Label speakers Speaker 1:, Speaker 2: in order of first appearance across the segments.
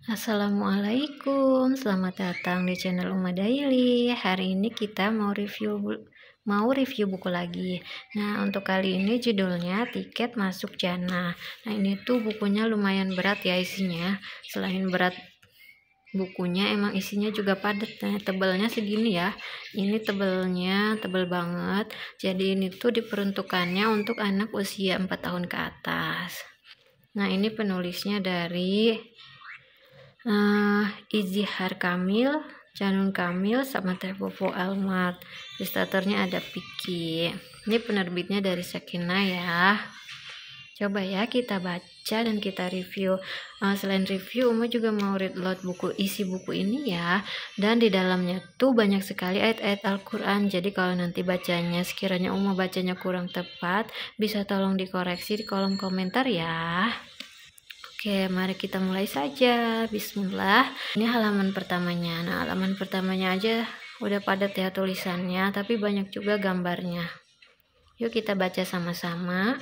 Speaker 1: Assalamualaikum, selamat datang di channel Uma Daily. Hari ini kita mau review buku lagi. Nah, untuk kali ini judulnya Tiket Masuk Jannah. Nah, ini tuh bukunya lumayan berat ya isinya. Selain berat bukunya, emang isinya juga padat. Nah, tebalnya segini ya. Ini tebal banget. Jadi ini tuh diperuntukannya untuk anak usia 4 tahun ke atas. Nah, ini penulisnya dari Izihar Kamil, Janun Kamil, sama Teh Popo Almat. Ilustratornya ada Piki. Ini penerbitnya dari Sakinah ya. Coba ya kita baca dan kita review. Selain review, Uma juga mau read load isi buku ini ya. Dan di dalamnya tuh banyak sekali ayat-ayat Al-Quran. Jadi kalau nanti bacanya, sekiranya Uma bacanya kurang tepat, bisa tolong dikoreksi di kolom komentar ya. Oke, mari kita mulai saja. Bismillah. Ini halaman pertamanya. Nah, halaman pertamanya aja udah padat ya tulisannya, tapi banyak juga gambarnya. Yuk kita baca sama-sama.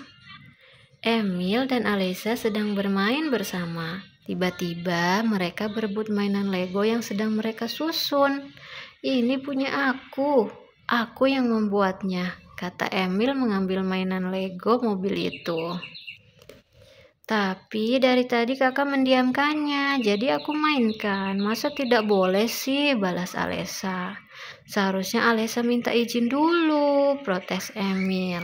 Speaker 1: Emil dan Alesa sedang bermain bersama. Tiba-tiba mereka berebut mainan Lego yang sedang mereka susun. Ini punya aku yang membuatnya, kata Emil mengambil mainan Lego mobil itu. Tapi dari tadi kakak mendiamkannya, jadi aku mainkan. Masa tidak boleh sih, balas Alesa. Seharusnya Alesa minta izin dulu, protes Emil.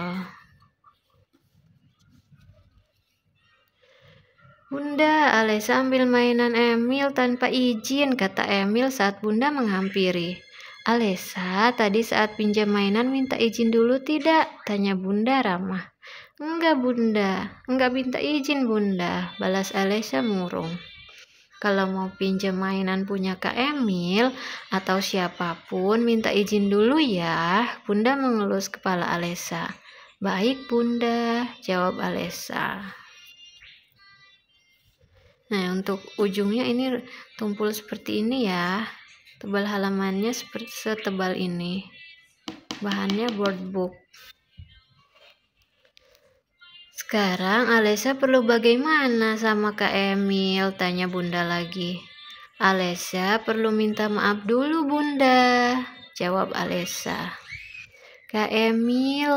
Speaker 1: Bunda, Alesa ambil mainan Emil tanpa izin, kata Emil saat Bunda menghampiri. Alesa, tadi saat pinjam mainan minta izin dulu tidak? Tanya Bunda ramah. Enggak Bunda, enggak minta izin Bunda, balas Alesa murung. Kalau mau pinjam mainan punya Kak Emil atau siapapun minta izin dulu ya, Bunda mengelus kepala Alesa. Baik Bunda, jawab Alesa. Nah, untuk ujungnya ini tumpul seperti ini ya. Tebal halamannya setebal ini. Bahannya board book. Sekarang Alesa perlu bagaimana sama Kak Emil? Tanya Bunda lagi. Alesa perlu minta maaf dulu Bunda, jawab Alesa. Kak Emil,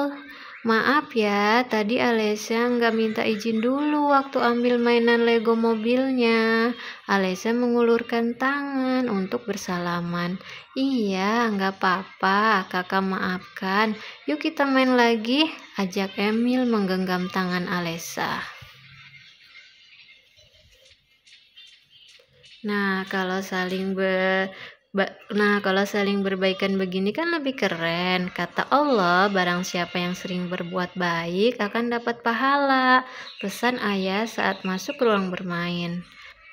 Speaker 1: maaf ya, tadi Alesa nggak minta izin dulu waktu ambil mainan Lego mobilnya. Alesa mengulurkan tangan untuk bersalaman. Iya, nggak apa-apa, kakak maafkan. Yuk kita main lagi, ajak Emil menggenggam tangan Alesa. Nah, kalau saling berbaikan begini kan lebih keren. Kata Allah, barang siapa yang sering berbuat baik akan dapat pahala. Pesan ayah saat masuk ruang bermain.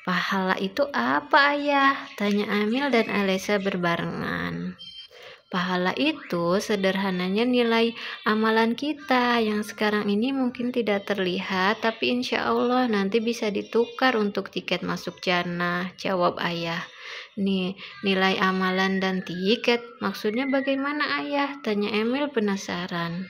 Speaker 1: Pahala itu apa ayah? Tanya Emil dan Alesa berbarengan. Pahala itu sederhananya nilai amalan kita yang sekarang ini mungkin tidak terlihat, tapi insya Allah nanti bisa ditukar untuk tiket masuk jannah, jawab ayah. Nih, nilai amalan dan tiket, maksudnya bagaimana ayah? Tanya Emil penasaran.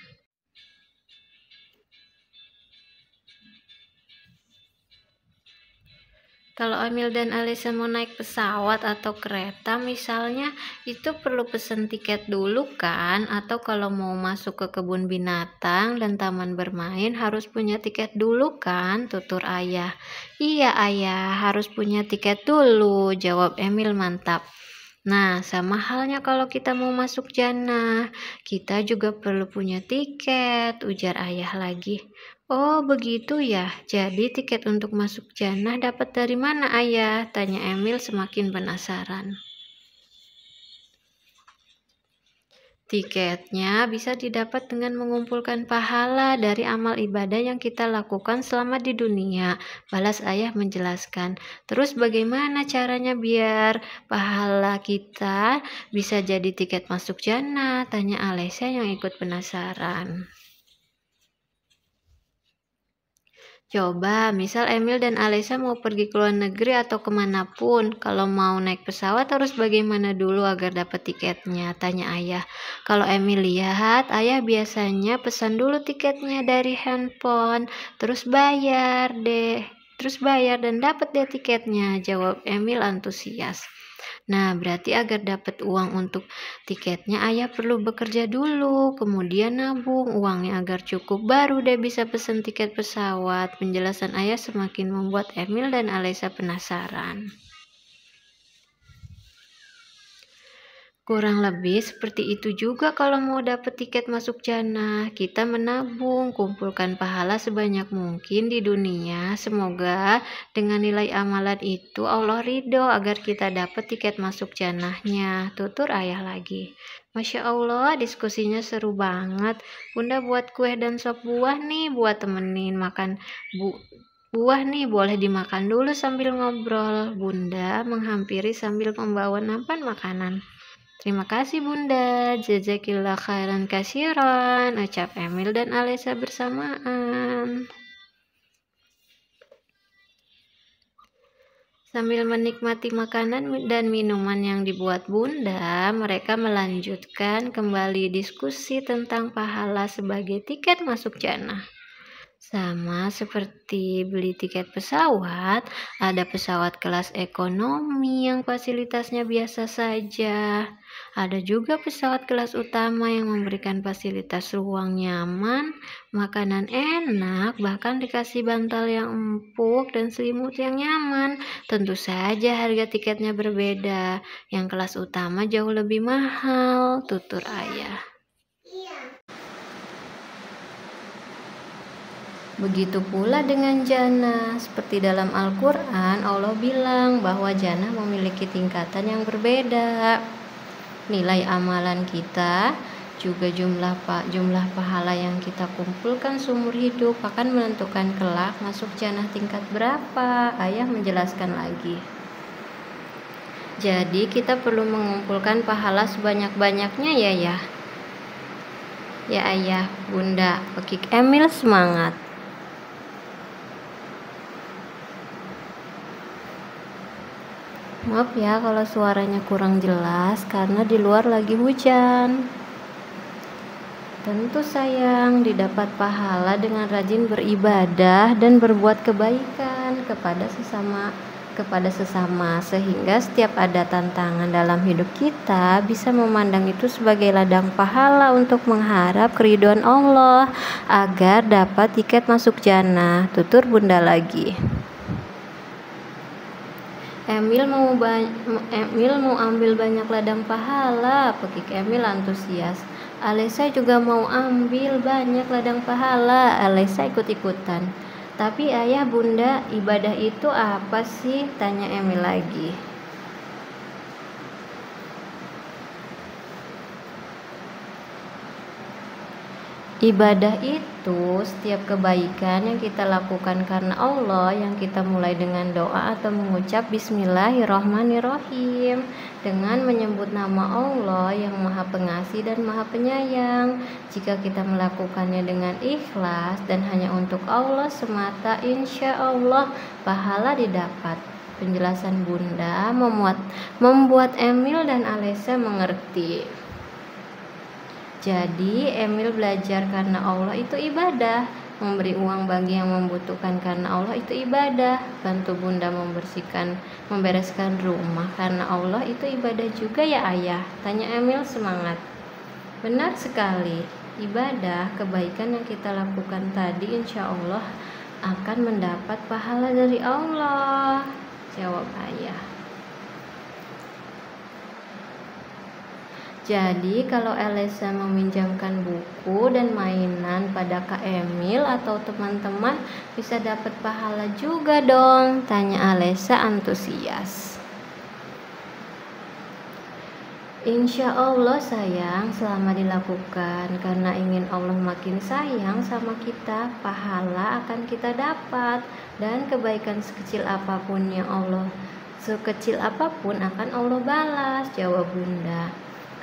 Speaker 1: Kalau Emil dan Alisa mau naik pesawat atau kereta misalnya, itu perlu pesen tiket dulu kan? Atau kalau mau masuk ke kebun binatang dan taman bermain harus punya tiket dulu kan? Tutur ayah. Iya ayah, harus punya tiket dulu, jawab Emil mantap. Nah, sama halnya kalau kita mau masuk jannah, kita juga perlu punya tiket, ujar ayah lagi. Oh, begitu ya. Jadi tiket untuk masuk jannah dapat dari mana, ayah? Tanya Emil semakin penasaran. Tiketnya bisa didapat dengan mengumpulkan pahala dari amal ibadah yang kita lakukan selama di dunia, balas ayah menjelaskan. Terus bagaimana caranya biar pahala kita bisa jadi tiket masuk jannah? Tanya Alesya yang ikut penasaran. Coba, misal Emil dan Alesa mau pergi ke luar negeri atau kemanapun. Kalau mau naik pesawat harus bagaimana dulu agar dapat tiketnya? Tanya ayah. Kalau Emil lihat, ayah biasanya pesan dulu tiketnya dari handphone, terus bayar deh. terus bayar dan dapat deh tiketnya, jawab Emil antusias. Nah, berarti agar dapat uang untuk tiketnya, ayah perlu bekerja dulu, kemudian nabung uangnya agar cukup, baru deh bisa pesen tiket pesawat. Penjelasan ayah semakin membuat Emil dan Alesa penasaran. Kurang lebih seperti itu juga kalau mau dapat tiket masuk jannah. Kita menabung, kumpulkan pahala sebanyak mungkin di dunia. Semoga dengan nilai amalan itu Allah ridho agar kita dapat tiket masuk jannahnya. Tutur ayah lagi. Masya Allah, diskusinya seru banget. Bunda buat kue dan sop buah nih buat temenin makan buah nih, boleh dimakan dulu sambil ngobrol. Bunda menghampiri sambil membawa nampan makanan. Terima kasih Bunda, jazakillah khairan kasiran, ucap Emil dan Alesa bersamaan. Sambil menikmati makanan dan minuman yang dibuat Bunda, mereka melanjutkan kembali diskusi tentang pahala sebagai tiket masuk jannah. Sama seperti beli tiket pesawat, ada pesawat kelas ekonomi yang fasilitasnya biasa saja. Ada juga pesawat kelas utama yang memberikan fasilitas ruang nyaman, makanan enak, bahkan dikasih bantal yang empuk dan selimut yang nyaman. Tentu saja harga tiketnya berbeda. Yang kelas utama jauh lebih mahal, tutur ayah. Begitu pula dengan jannah. Seperti dalam Al-Quran, Allah bilang bahwa jannah memiliki tingkatan yang berbeda. Nilai amalan kita, juga jumlah pahala yang kita kumpulkan seumur hidup akan menentukan kelak masuk jannah tingkat berapa. Ayah menjelaskan lagi. Jadi kita perlu mengumpulkan pahala sebanyak-banyaknya ya. Ya ayah, Bunda, Pekik Emil semangat. Maaf ya kalau suaranya kurang jelas karena di luar lagi hujan. Tentu sayang, didapat pahala dengan rajin beribadah dan berbuat kebaikan kepada sesama sehingga setiap ada tantangan dalam hidup kita bisa memandang itu sebagai ladang pahala untuk mengharap keridhaan Allah agar dapat tiket masuk jannah, tutur Bunda lagi. Emil mau ambil banyak ladang pahala, Pekik Emil antusias. Alesa juga mau ambil banyak ladang pahala, Alesa ikut-ikutan. Tapi ayah Bunda, ibadah itu apa sih? Tanya Emil lagi. Ibadah itu setiap kebaikan yang kita lakukan karena Allah, yang kita mulai dengan doa atau mengucap Bismillahirrahmanirrahim dengan menyebut nama Allah yang Maha Pengasih dan Maha Penyayang. Jika kita melakukannya dengan ikhlas dan hanya untuk Allah semata, insya Allah pahala didapat. Penjelasan Bunda membuat Emil dan Alesa mengerti. Jadi Emil belajar karena Allah itu ibadah, memberi uang bagi yang membutuhkan karena Allah itu ibadah, bantu Bunda membereskan rumah karena Allah itu ibadah juga ya ayah, tanya Emil semangat. Benar sekali, ibadah kebaikan yang kita lakukan tadi insya Allah akan mendapat pahala dari Allah, jawab ayah. Jadi kalau Alesa meminjamkan buku dan mainan pada Kak Emil atau teman-teman bisa dapat pahala juga dong, tanya Alesa antusias. Insya Allah sayang, selama dilakukan karena ingin Allah makin sayang sama kita, pahala akan kita dapat, dan kebaikan sekecil apapun akan Allah balas, jawab Bunda.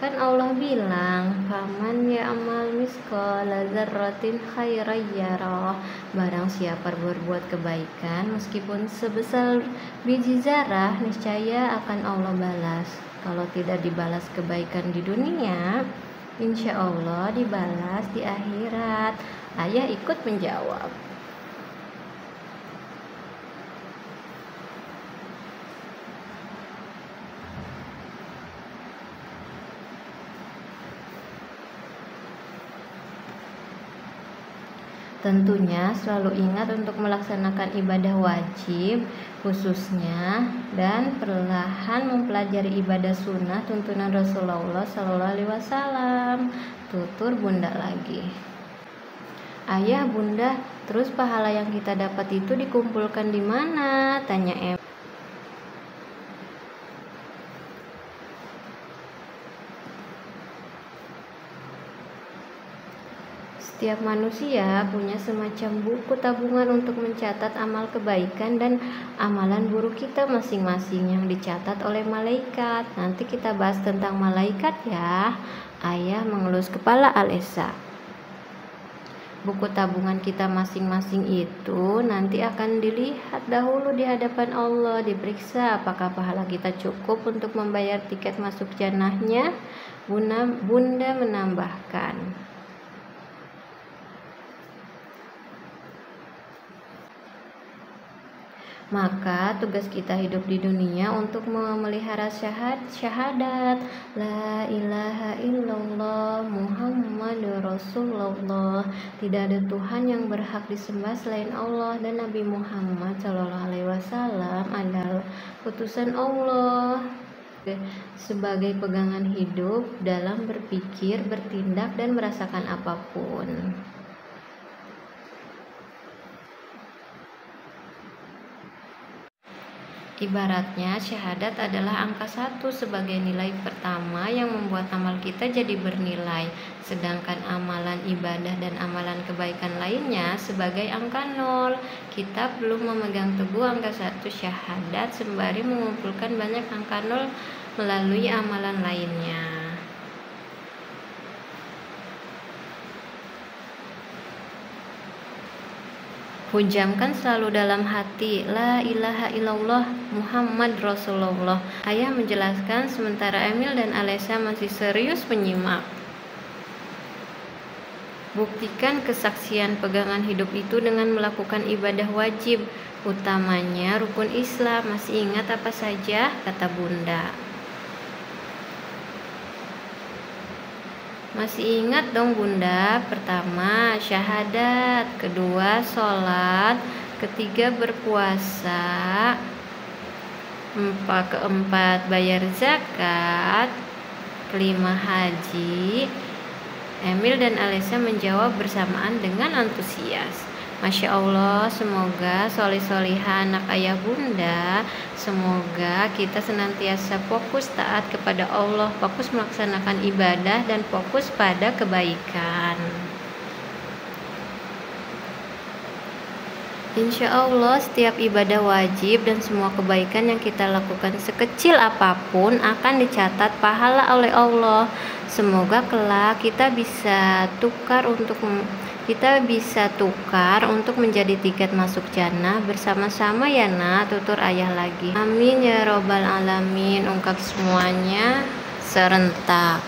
Speaker 1: Kan Allah bilang, faman ya'mal misqala dzarratin khairan yarah. Barang siapa berbuat kebaikan meskipun sebesar biji zarah, niscaya akan Allah balas. Kalau tidak dibalas kebaikan di dunia, insya Allah dibalas di akhirat. Ayah ikut menjawab. Tentunya selalu ingat untuk melaksanakan ibadah wajib khususnya dan perlahan mempelajari ibadah sunnah tuntunan Rasulullah Shallallahu Alaihi Wasallam. Tutur Bunda lagi. Ayah, Bunda, terus pahala yang kita dapat itu dikumpulkan di mana? Tanya Em. Setiap manusia punya semacam buku tabungan untuk mencatat amal kebaikan dan amalan buruk kita masing-masing yang dicatat oleh malaikat. Nanti kita bahas tentang malaikat ya. Ayah mengelus kepala Alesa. Buku tabungan kita masing-masing itu nanti akan dilihat dahulu di hadapan Allah, diperiksa apakah pahala kita cukup untuk membayar tiket masuk jannahnya. Bunda menambahkan. Maka tugas kita hidup di dunia untuk memelihara syahadat La ilaha illallah Muhammadur Rasulullah. Tidak ada Tuhan yang berhak disembah selain Allah, dan Nabi Muhammad Shallallahu Alaihi Wasallam adalah utusan Allah. Sebagai pegangan hidup dalam berpikir, bertindak, dan merasakan apapun. Ibaratnya syahadat adalah angka 1 sebagai nilai pertama yang membuat amal kita jadi bernilai, sedangkan amalan ibadah dan amalan kebaikan lainnya sebagai angka 0. Kita belum memegang teguh angka 1 syahadat sembari mengumpulkan banyak angka 0 melalui amalan lainnya. Hujamkan selalu dalam hati, La ilaha illallah Muhammad Rasulullah. Ayah menjelaskan sementara Emil dan Alesa masih serius menyimak. Buktikan kesaksian pegangan hidup itu dengan melakukan ibadah wajib, utamanya rukun Islam. Masih ingat apa saja? Kata Bunda. Masih ingat dong Bunda? Pertama syahadat, kedua sholat, ketiga berpuasa, keempat bayar zakat, kelima haji. Emil dan Alesa menjawab bersamaan dengan antusias. Masya Allah, semoga solih-solihah anak ayah Bunda. Semoga kita senantiasa fokus taat kepada Allah, fokus melaksanakan ibadah, dan fokus pada kebaikan. Insya Allah setiap ibadah wajib dan semua kebaikan yang kita lakukan sekecil apapun akan dicatat pahala oleh Allah. Semoga kelak kita bisa tukar untuk menjadi tiket masuk jannah bersama-sama ya nak, tutur ayah lagi. Amin ya robbal alamin. Ungkap semuanya serentak.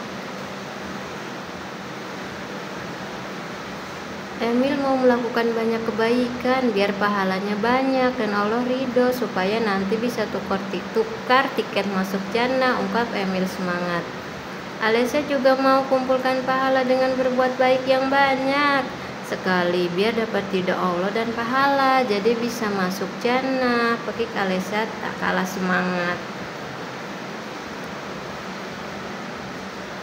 Speaker 1: Emil mau melakukan banyak kebaikan biar pahalanya banyak dan Allah ridho, supaya nanti bisa tukar tiket masuk jannah. Ungkap Emil semangat. Alesa juga mau kumpulkan pahala dengan berbuat baik yang banyak sekali biar dapat ridho Allah dan pahala, jadi bisa masuk jannah. Pekik Alesa tak kalah semangat.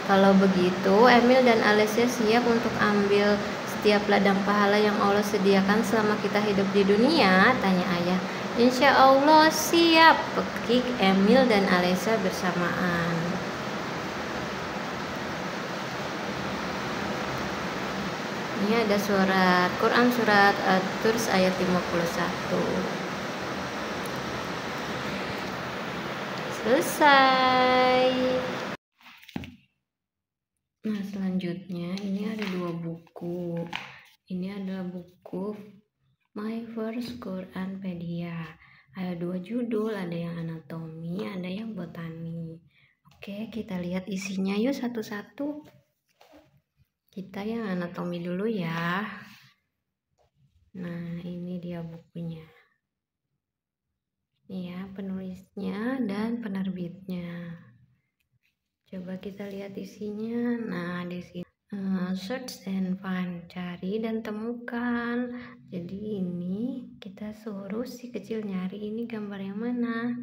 Speaker 1: Kalau begitu Emil dan Alesa siap untuk ambil setiap ladang pahala yang Allah sediakan selama kita hidup di dunia? Tanya ayah. Insya Allah siap, pekik Emil dan Alesa bersamaan. Ini ada surat Quran surat At-Tur ayat 51. Selesai. Nah, selanjutnya ini ada 2 buku. Ini adalah buku My First Quranpedia. Ada 2 judul, ada yang anatomi, ada yang botani. Oke, kita lihat isinya yuk satu-satu. Kita yang anatomi dulu ya. Nah, ini dia bukunya. Ya, penulisnya dan penerbitnya. Coba kita lihat isinya. Nah, di sini search and find, cari dan temukan. Jadi ini kita suruh si kecil nyari ini gambar yang mana.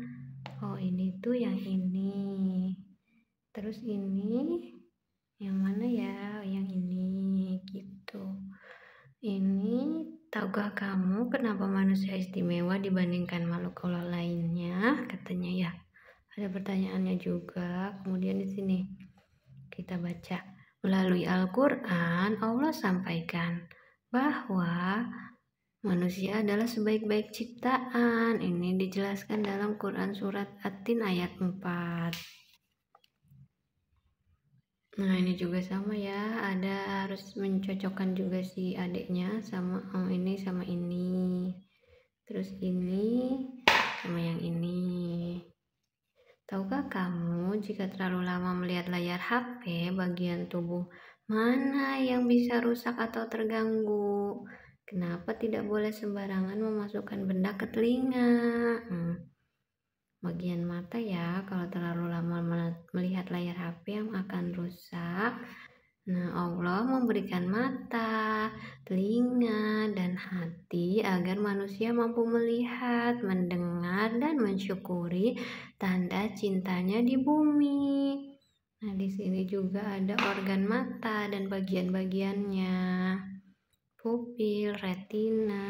Speaker 1: Oh, ini tuh yang ini. Terus ini yang mana ya? Yang ini gitu. Ini, tahukah kamu kenapa manusia istimewa dibandingkan makhluk Allah lainnya? Katanya ya. Ada pertanyaannya juga. Kemudian di sini kita baca, melalui Al-Quran Allah sampaikan bahwa manusia adalah sebaik-baik ciptaan. Ini dijelaskan dalam Quran surat At-Tin ayat 4. Nah, ini juga sama ya, ada harus mencocokkan juga si adiknya sama ini sama ini. Terus ini sama yang ini. Tahukah kamu jika terlalu lama melihat layar HP, bagian tubuh mana yang bisa rusak atau terganggu? Kenapa tidak boleh sembarangan memasukkan benda ke telinga? Bagian mata ya, kalau terlalu lama melihat layar HP yang akan rusak. Nah, Allah memberikan mata, telinga, dan hati agar manusia mampu melihat, mendengar, dan mensyukuri tanda cintanya di bumi. Nah, di sini juga ada organ mata dan bagian-bagiannya. Pupil, retina,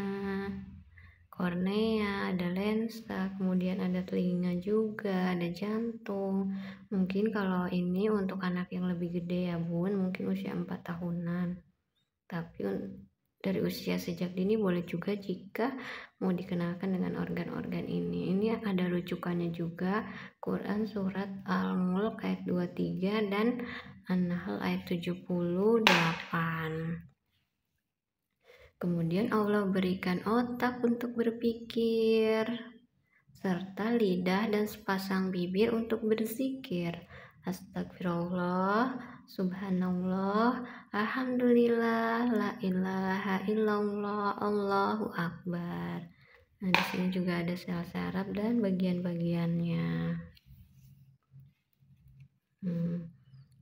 Speaker 1: kornea, ada lensa, kemudian ada telinga juga, ada jantung. Mungkin kalau ini untuk anak yang lebih gede ya bun, mungkin usia 4 tahunan. Tapi dari usia sejak dini boleh juga jika mau dikenalkan dengan organ-organ ini. Ini ada rujukannya juga, Quran surat Al-Mulk ayat 23 dan An-Nahl ayat 78. Kemudian Allah berikan otak untuk berpikir, serta lidah dan sepasang bibir untuk berzikir. Astagfirullah, subhanallah, alhamdulillah, la ilaha illallah, Allahu akbar. Nah, di sini juga ada sel saraf dan bagian-bagiannya.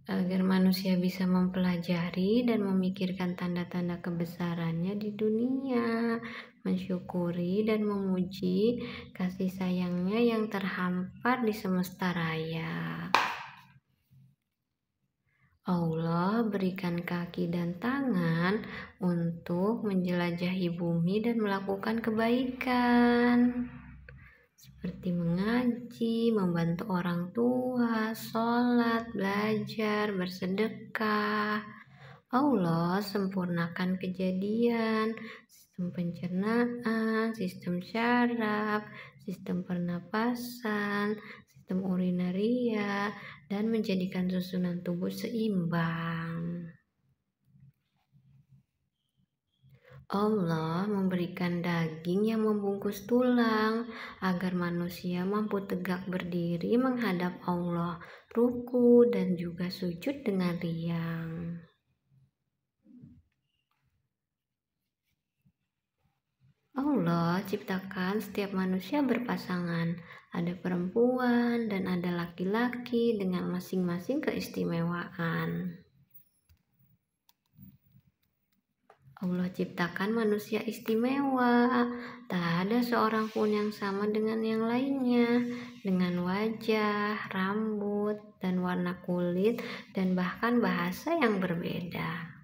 Speaker 1: Agar manusia bisa mempelajari dan memikirkan tanda-tanda kebesarannya di dunia, mensyukuri dan memuji kasih sayangnya yang terhampar di semesta raya. Allah berikan kaki dan tangan untuk menjelajahi bumi dan melakukan kebaikan, seperti mengaji, membantu orang tua, sholat, belajar, bersedekah. Allah sempurnakan kejadian, sistem pencernaan, sistem syaraf, sistem pernapasan, sistem urinaria, dan menjadikan susunan tubuh seimbang. Allah memberikan daging yang membungkus tulang agar manusia mampu tegak berdiri menghadap Allah, ruku dan juga sujud dengan riang. Allah ciptakan setiap manusia berpasangan, ada perempuan dan ada laki-laki dengan masing-masing keistimewaan. Allah ciptakan manusia istimewa, tak ada seorang pun yang sama dengan yang lainnya, dengan wajah, rambut, dan warna kulit, dan bahkan bahasa yang berbeda.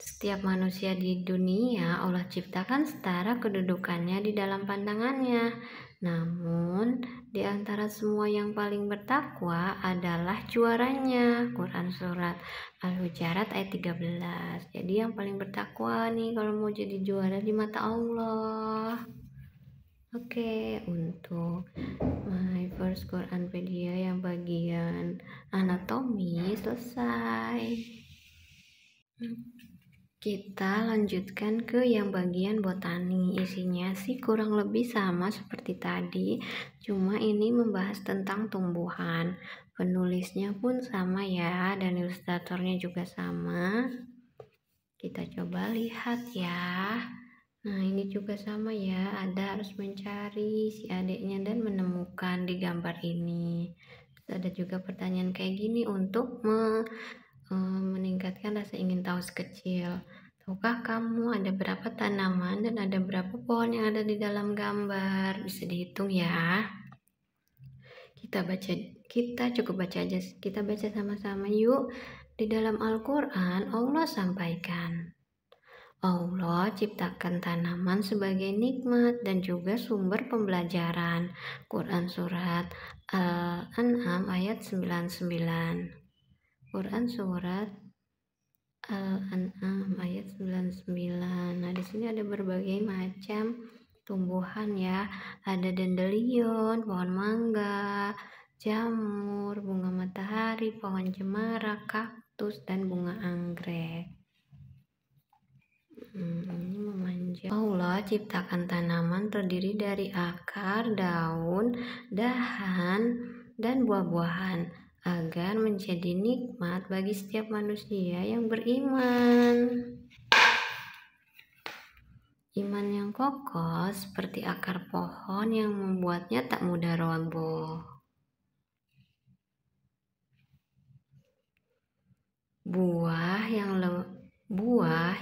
Speaker 1: Setiap manusia di dunia Allah ciptakan setara kedudukannya di dalam pandangannya. Namun, di antara semua yang paling bertakwa adalah juaranya. Quran surat Al-Hujurat ayat 13. Jadi yang paling bertakwa nih kalau mau jadi juara di mata Allah. Oke, untuk my first Quranpedia yang bagian anatomi selesai. Kita lanjutkan ke yang bagian botani. Isinya sih kurang lebih sama seperti tadi, cuma ini membahas tentang tumbuhan. Penulisnya pun sama ya, dan ilustratornya juga sama. Kita coba lihat ya. Nah, ini juga sama ya, ada harus mencari si adiknya dan menemukan di gambar ini. Terus ada juga pertanyaan kayak gini untuk meningkatkan rasa ingin tahu sekecil. Tahukah kamu ada berapa tanaman dan ada berapa pohon yang ada di dalam gambar? Bisa dihitung ya. Kita cukup baca aja. Kita baca sama-sama yuk. Di dalam Al-Quran, Allah sampaikan, Allah ciptakan tanaman sebagai nikmat dan juga sumber pembelajaran. Quran Surat Al-An'am ayat 99. Quran Surat Al-An'am ayat 99. Nah, di sini ada berbagai macam tumbuhan ya. Ada dandelion, pohon mangga, jamur, bunga matahari, pohon cemara, kaktus, dan bunga anggrek. Ini memanjang. Allah ciptakan tanaman terdiri dari akar, daun, dahan, dan buah-buahan agar menjadi nikmat bagi setiap manusia yang beriman. Iman yang kokoh seperti akar pohon yang membuatnya tak mudah roboh. Buah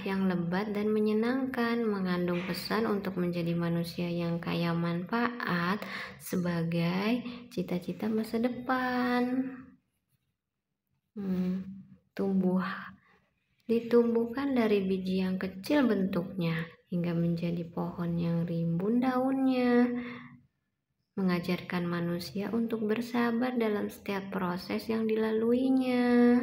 Speaker 1: yang lebat dan menyenangkan mengandung pesan untuk menjadi manusia yang kaya manfaat sebagai cita-cita masa depan. Ditumbuhkan dari biji yang kecil bentuknya hingga menjadi pohon yang rimbun daunnya, mengajarkan manusia untuk bersabar dalam setiap proses yang dilaluinya.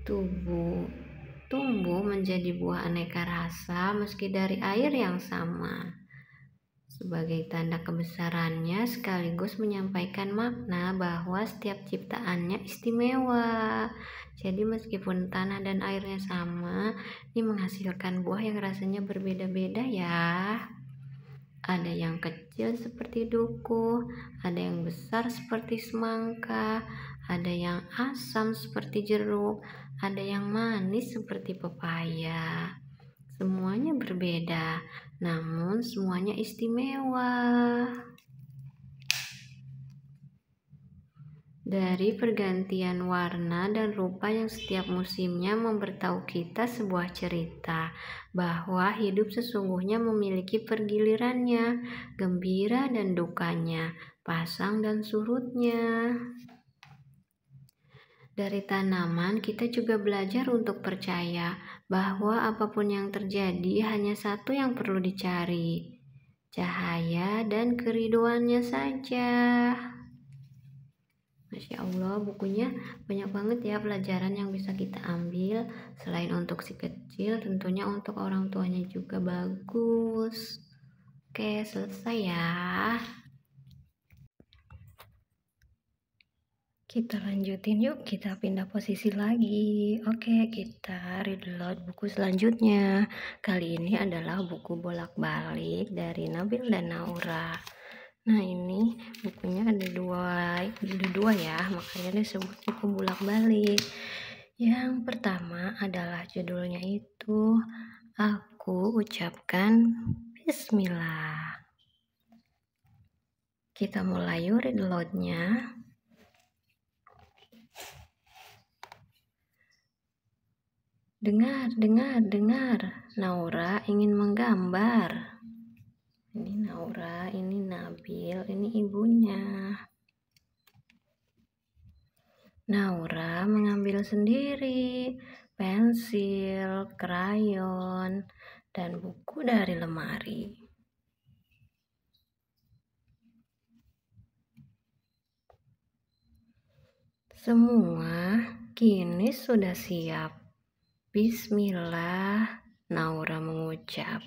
Speaker 1: Tumbuh menjadi buah aneka rasa meski dari air yang sama. Sebagai tanda kebesarannya sekaligus menyampaikan makna bahwa setiap ciptaannya istimewa. Jadi meskipun tanah dan airnya sama, ini menghasilkan buah yang rasanya berbeda-beda ya. Ada yang kecil seperti duku, ada yang besar seperti semangka, ada yang asam seperti jeruk, ada yang manis seperti pepaya. Semuanya berbeda, namun semuanya istimewa. Dari pergantian warna dan rupa yang setiap musimnya memberitahu kita sebuah cerita bahwa hidup sesungguhnya memiliki pergilirannya, gembira dan dukanya, pasang dan surutnya. Dari tanaman, kita juga belajar untuk percaya bahwa apapun yang terjadi hanya satu yang perlu dicari, cahaya dan keriduannya saja. Masya Allah, bukunya banyak banget ya pelajaran yang bisa kita ambil. Selain untuk si kecil, tentunya untuk orang tuanya juga bagus. Oke, selesai ya. Kita lanjutin yuk, kita pindah posisi lagi. Oke, kita read aloud buku selanjutnya. Kali ini adalah buku Bolak-Balik dari Nabil dan Naura. Nah, ini bukunya ada dua ya, makanya disebut buku Bolak-Balik. Yang pertama adalah judulnya itu Aku Ucapkan Bismillah. Kita mulai yuk read aloud-nya. Dengar, Naura ingin menggambar. Ini Naura, ini Nabil, ini ibunya. Naura mengambil sendiri pensil, krayon, dan buku dari lemari. Semua kini sudah siap. Bismillah, Naura mengucap.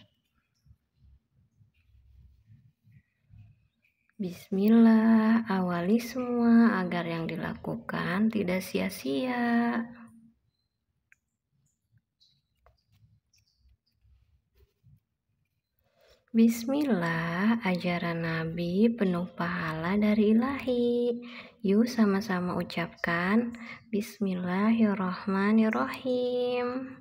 Speaker 1: Bismillah, awali semua agar yang dilakukan tidak sia-sia. Bismillah, ajaran Nabi penuh pahala dari Ilahi. Yuk sama-sama ucapkan Bismillahirrahmanirrahim.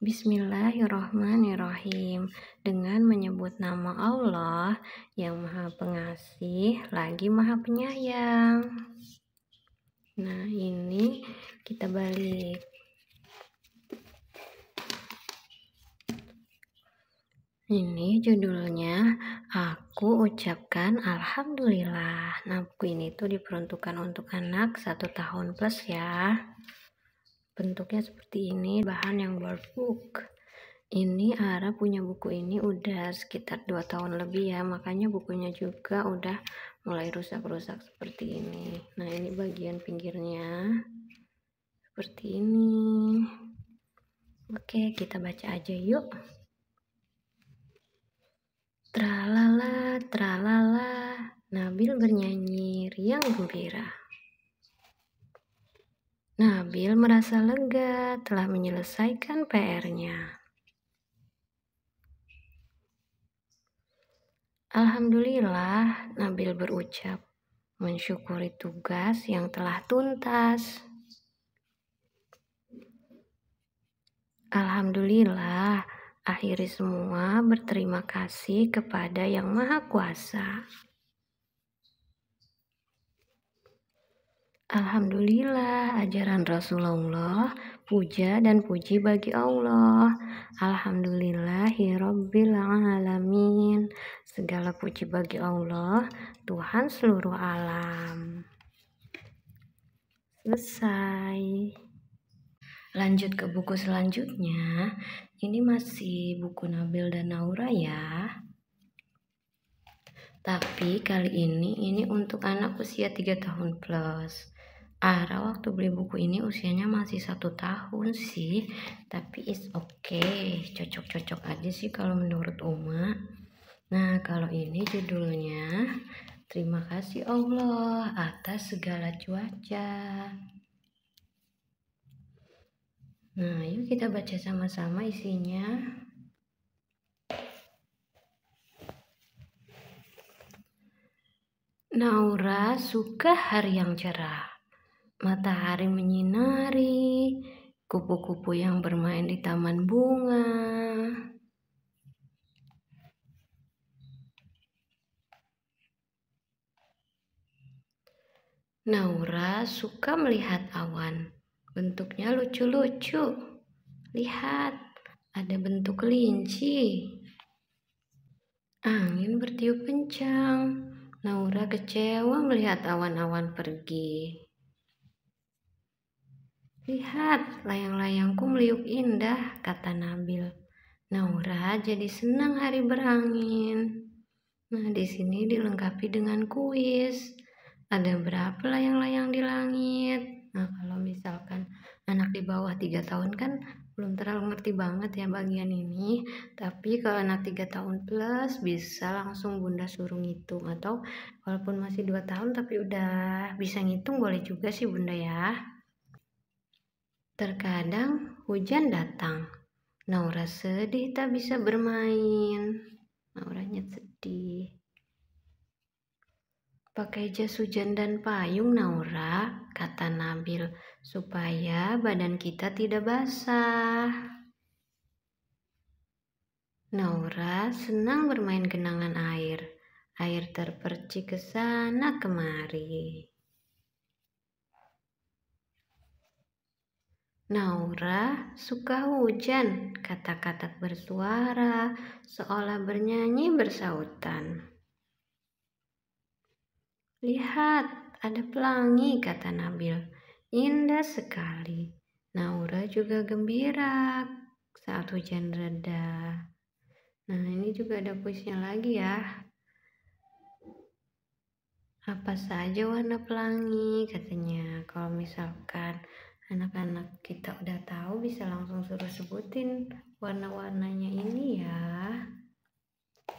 Speaker 1: Bismillahirrohmanirrohim. Dengan menyebut nama Allah yang Maha Pengasih lagi Maha Penyayang. Nah, ini kita balik. Ini judulnya Aku Ucapkan Alhamdulillah. Nah, buku ini tuh diperuntukkan untuk anak 1 tahun plus ya. Bentuknya seperti ini, bahan yang workbook. Ini Ara punya buku ini udah sekitar 2 tahun lebih ya, makanya bukunya juga udah mulai rusak-rusak seperti ini. Nah, ini bagian pinggirnya seperti ini. Oke, kita baca aja yuk. Tralala, tralala, Nabil bernyanyi riang gembira. Nabil merasa lega telah menyelesaikan PR-nya. Alhamdulillah, Nabil berucap, mensyukuri tugas yang telah tuntas. Alhamdulillah, akhiri semua berterima kasih kepada Yang Maha Kuasa. Alhamdulillah, ajaran Rasulullah, puja dan puji bagi Allah. Alhamdulillahirabbil alamin. Segala puji bagi Allah, Tuhan seluruh alam. Selesai. Lanjut ke buku selanjutnya. Ini masih buku Nabil dan Naura ya. Tapi kali ini untuk anak usia 3 tahun plus. Ara waktu beli buku ini usianya masih 1 tahun sih. Tapi it's okay. Cocok-cocok aja sih kalau menurut Uma. Nah, kalau ini judulnya Terima kasih Allah atas segala cuaca. Nah, yuk kita baca sama-sama isinya. Naura suka hari yang cerah. Matahari menyinari, kupu-kupu yang bermain di taman bunga. Naura suka melihat awan. Bentuknya lucu-lucu. Lihat, ada bentuk kelinci. Angin bertiup kencang. Naura kecewa melihat awan-awan pergi. Lihat, layang-layangku meliuk indah, kata Nabil. Naura jadi senang hari berangin. Nah, di sini dilengkapi dengan kuis. Ada berapa layang-layang di langit? Nah, kalau misalkan anak di bawah 3 tahun kan belum terlalu ngerti banget ya bagian ini. Tapi kalau anak 3 tahun plus bisa langsung bunda suruh ngitung. Atau walaupun masih 2 tahun tapi udah bisa ngitung boleh juga sih bunda ya. Terkadang hujan datang. Naura sedih tak bisa bermain. Nauranya sedih. Pakai jas hujan dan payung Naura, kata Nabil, supaya badan kita tidak basah. Naura senang bermain genangan air. Air terpercik ke sana kemari. Naura suka hujan, kata-kata bersuara, seolah bernyanyi bersautan. Lihat, ada pelangi, kata Nabil. Indah sekali. Naura juga gembira saat hujan reda. Nah, ini juga ada kuisnya lagi ya. Apa saja warna pelangi, katanya. Kalau misalkan anak-anak kita udah tahu, bisa langsung suruh sebutin warna-warnanya ini ya.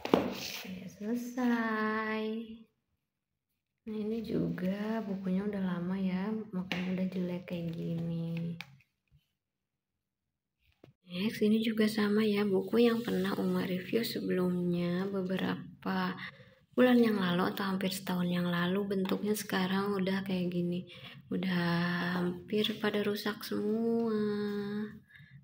Speaker 1: Oke, selesai. Nah, ini juga bukunya udah lama ya, makanya udah jelek kayak gini. Next, ini juga sama ya, buku yang pernah Uma review sebelumnya beberapa bulan yang lalu atau hampir setahun yang lalu. Bentuknya sekarang udah kayak gini, udah hampir pada rusak semua.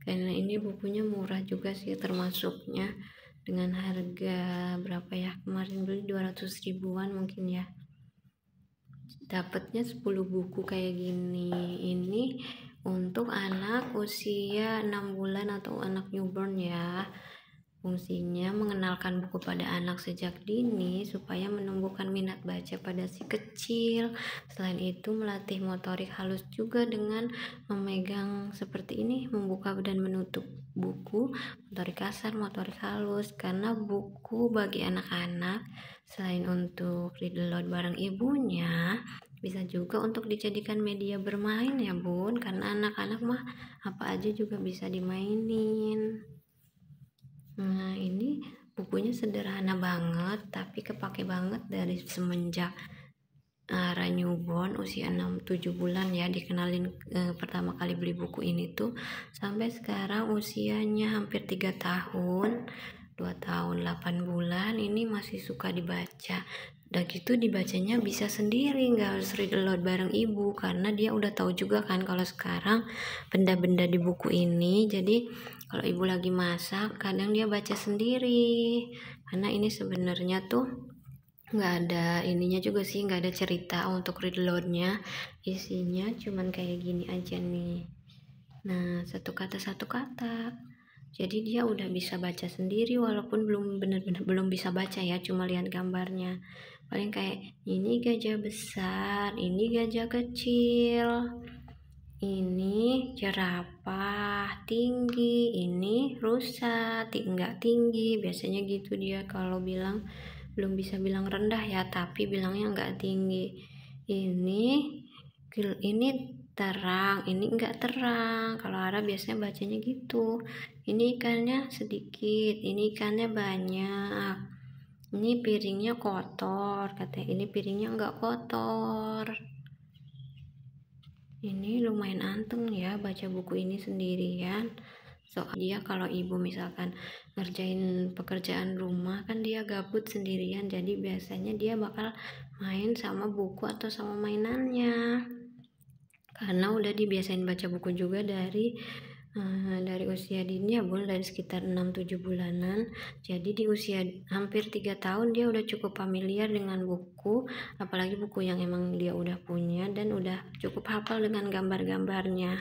Speaker 1: karena ini bukunya murah juga sih termasuknya, dengan harga berapa ya, kemarin beli 200 ribuan mungkin ya, dapatnya 10 buku kayak gini. Ini untuk anak usia 6 bulan atau anak newborn ya. Fungsinya mengenalkan buku pada anak sejak dini supaya menumbuhkan minat baca pada si kecil. Selain itu melatih motorik halus juga dengan memegang seperti ini, membuka dan menutup buku, motorik kasar, motorik halus. Karena buku bagi anak-anak selain untuk read aloud bareng ibunya, bisa juga untuk dijadikan media bermain ya bun, karena anak-anak mah apa aja juga bisa dimainin. Nah ini bukunya sederhana banget tapi kepake banget dari semenjak Ara newborn usia 6-7 bulan ya, dikenalin pertama kali beli buku ini tuh sampai sekarang usianya hampir 3 tahun, 2 tahun 8 bulan ini masih suka dibaca. Udah gitu dibacanya bisa sendiri, nggak harus read aloud bareng ibu, karena dia udah tahu juga kan kalau sekarang benda-benda di buku ini. Jadi kalau ibu lagi masak kadang dia baca sendiri, karena ini sebenarnya tuh nggak ada ininya juga sih, nggak ada cerita untuk read aloud-nya, isinya cuman kayak gini aja nih. Nah satu kata, jadi dia udah bisa baca sendiri walaupun belum benar-benar belum bisa baca ya, cuma lihat gambarnya. Paling kayak ini gajah besar, ini gajah kecil, ini jerapah tinggi, ini rusa nggak tinggi. Biasanya gitu dia kalau bilang, belum bisa bilang rendah ya, tapi bilangnya nggak tinggi. Ini terang, ini enggak terang. Kalau Ara biasanya bacanya gitu. Ini ikannya sedikit, ini ikannya banyak. Ini piringnya kotor, katanya ini piringnya enggak kotor. Ini lumayan anteng ya baca buku ini sendirian. Dia kalau ibu misalkan ngerjain pekerjaan rumah kan dia gabut sendirian, jadi biasanya dia bakal main sama buku atau sama mainannya, karena udah dibiasain baca buku juga dari usia dini ya bun, dari sekitar 6-7 bulanan. Jadi di usia hampir 3 tahun dia udah cukup familiar dengan buku, apalagi buku yang emang dia udah punya dan udah cukup hafal dengan gambar-gambarnya.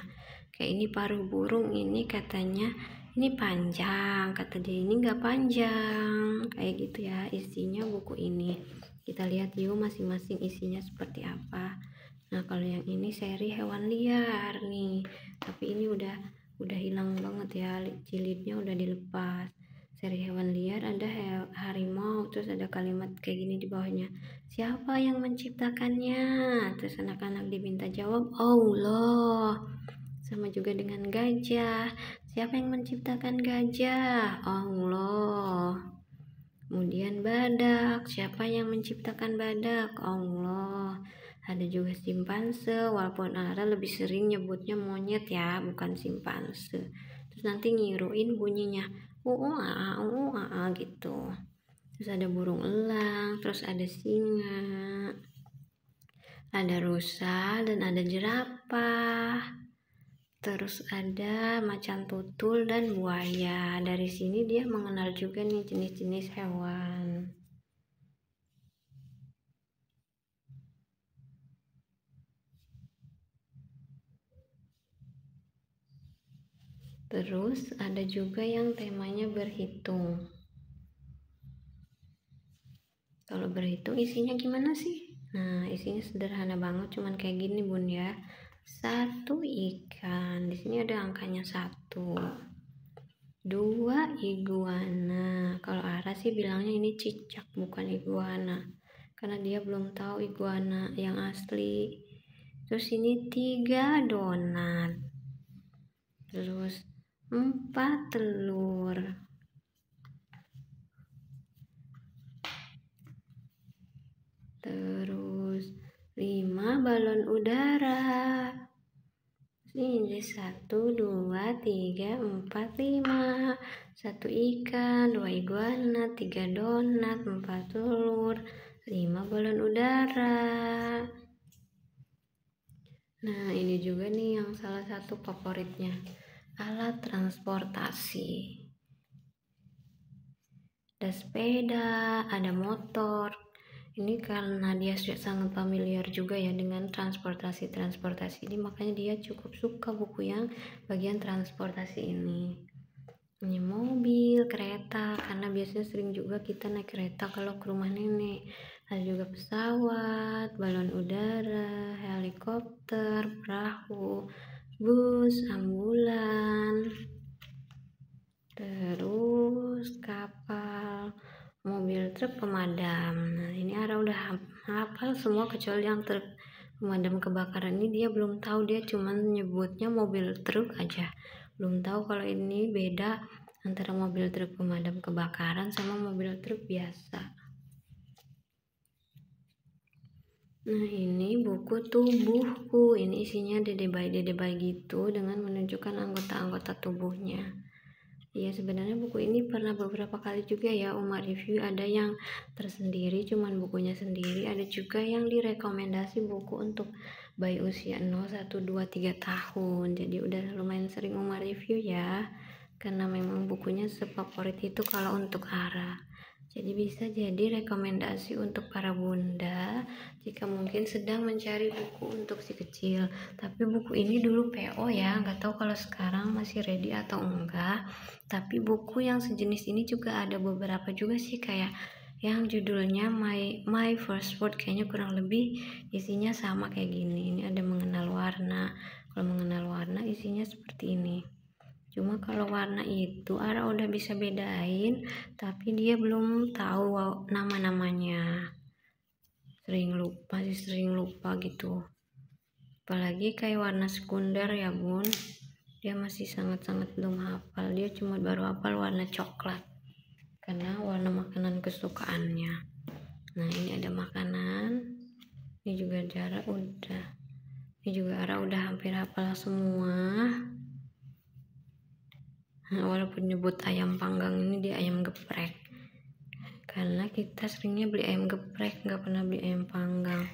Speaker 1: Kayak ini paruh burung, ini katanya ini panjang, kata dia ini enggak panjang, kayak gitu ya isinya buku ini. Kita lihat yuk masing-masing isinya seperti apa. Nah kalau yang ini seri hewan liar nih, tapi ini udah hilang banget ya, jilidnya udah dilepas. Seri hewan liar ada harimau, terus ada kalimat kayak gini di bawahnya, siapa yang menciptakannya? Terus anak-anak diminta jawab Allah. Sama juga dengan gajah, siapa yang menciptakan gajah? Allah. Kemudian badak, siapa yang menciptakan badak? Allah. Ada juga simpanse, walaupun Ara lebih sering nyebutnya monyet ya, bukan simpanse. Terus nanti ngiruin bunyinya gitu. Terus ada burung elang, terus ada singa, ada rusa, dan ada jerapah. Terus ada macan tutul dan buaya. Dari sini dia mengenal juga nih jenis-jenis hewan. Terus ada juga yang temanya berhitung. Kalau berhitung isinya gimana sih? Nah isinya sederhana banget, cuman kayak gini bun ya. 1 ikan, di sini ada angkanya 1. 2 iguana. Kalau Ara sih bilangnya ini cicak bukan iguana, karena dia belum tahu iguana yang asli. Terus ini 3 donat. Terus 4 telur. Terus 5 balon udara. Ini 1, 2, 3, 4, 5. 1 ikan, 2 iguana, 3 donat, 4 telur, 5 balon udara. Nah ini juga nih yang salah satu favoritnya alat transportasi. Ada sepeda, ada motor. Ini karena dia sudah sangat familiar juga ya dengan transportasi ini, makanya dia cukup suka buku yang bagian transportasi ini. Ini mobil, kereta, karena biasanya sering juga kita naik kereta kalau ke rumah nenek. Ada juga pesawat, balon udara, helikopter, perahu, bus, ambulan, terus kapal, mobil truk pemadam. Nah, ini Ara udah hafal semua kecuali yang truk pemadam kebakaran ini dia belum tahu, dia cuman nyebutnya mobil truk aja. Belum tahu kalau ini beda antara mobil truk pemadam kebakaran sama mobil truk biasa. Nah, ini buku tubuhku. Ini isinya dede-bay gitu dengan menunjukkan anggota-anggota tubuhnya. Ya, sebenarnya buku ini pernah beberapa kali juga ya Uma review. Ada yang tersendiri, cuman bukunya sendiri. Ada juga yang direkomendasi buku untuk bayi usia 0, 1, 2, 3 tahun. Jadi udah lumayan sering Uma review ya. Karena memang bukunya sefavorit itu kalau untuk Ara. Jadi bisa jadi rekomendasi untuk para bunda jika mungkin sedang mencari buku untuk si kecil. Tapi buku ini dulu PO ya, nggak tahu kalau sekarang masih ready atau enggak. Tapi buku yang sejenis ini juga ada beberapa juga sih, kayak yang judulnya My First Word, kayaknya kurang lebih isinya sama kayak gini. Ini ada mengenal warna. Kalau mengenal warna isinya seperti ini. Cuma kalau warna itu Ara udah bisa bedain, tapi dia belum tahu nama-namanya. Masih sering lupa gitu. Apalagi kayak warna sekunder ya bun, dia masih sangat-sangat belum hafal. Dia cuma baru hafal warna coklat karena warna makanan kesukaannya. Nah, ini ada makanan. Ini juga Ara udah. Ini juga Ara udah hampir hafal semua. Nah, walaupun nyebut ayam panggang, ini dia ayam geprek. Karena kita seringnya beli ayam geprek, nggak pernah beli ayam panggang.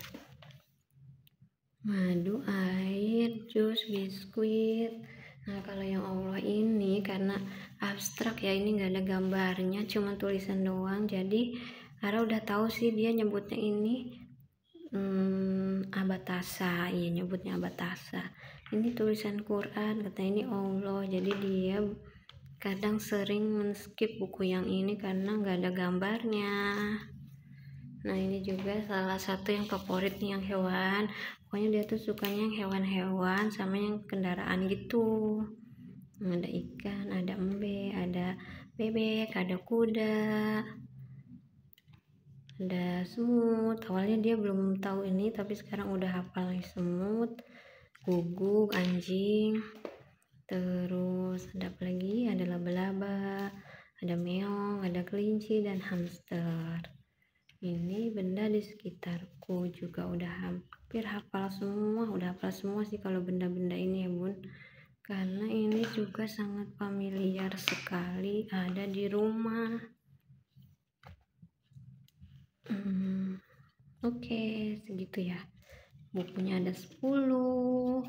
Speaker 1: Madu, air, jus, biskuit. Nah, kalau yang Allah ini karena abstrak ya, ini nggak ada gambarnya, cuma tulisan doang. Jadi Ara udah tahu sih dia nyebutnya ini abatasa. Iya, nyebutnya abatasa. Ini tulisan Quran, kata ini Allah. Jadi dia kadang sering men-skip buku yang ini karena nggak ada gambarnya. Nah, ini juga salah satu yang favorit nih, yang hewan. Pokoknya dia tuh sukanya yang hewan-hewan sama yang kendaraan gitu. Ada ikan, ada embe, ada bebek, ada kuda, ada semut. Awalnya dia belum tahu ini, tapi sekarang udah hafal nih, semut, guguk, anjing. Terus ada apa lagi? Ada laba-laba, ada meong, ada kelinci, dan hamster. Ini benda di sekitarku juga udah hampir hafal semua. Udah hafal semua sih kalau benda-benda ini ya bun. Karena ini juga sangat familiar sekali ada di rumah. Oke, segitu ya. Bukunya ada 10.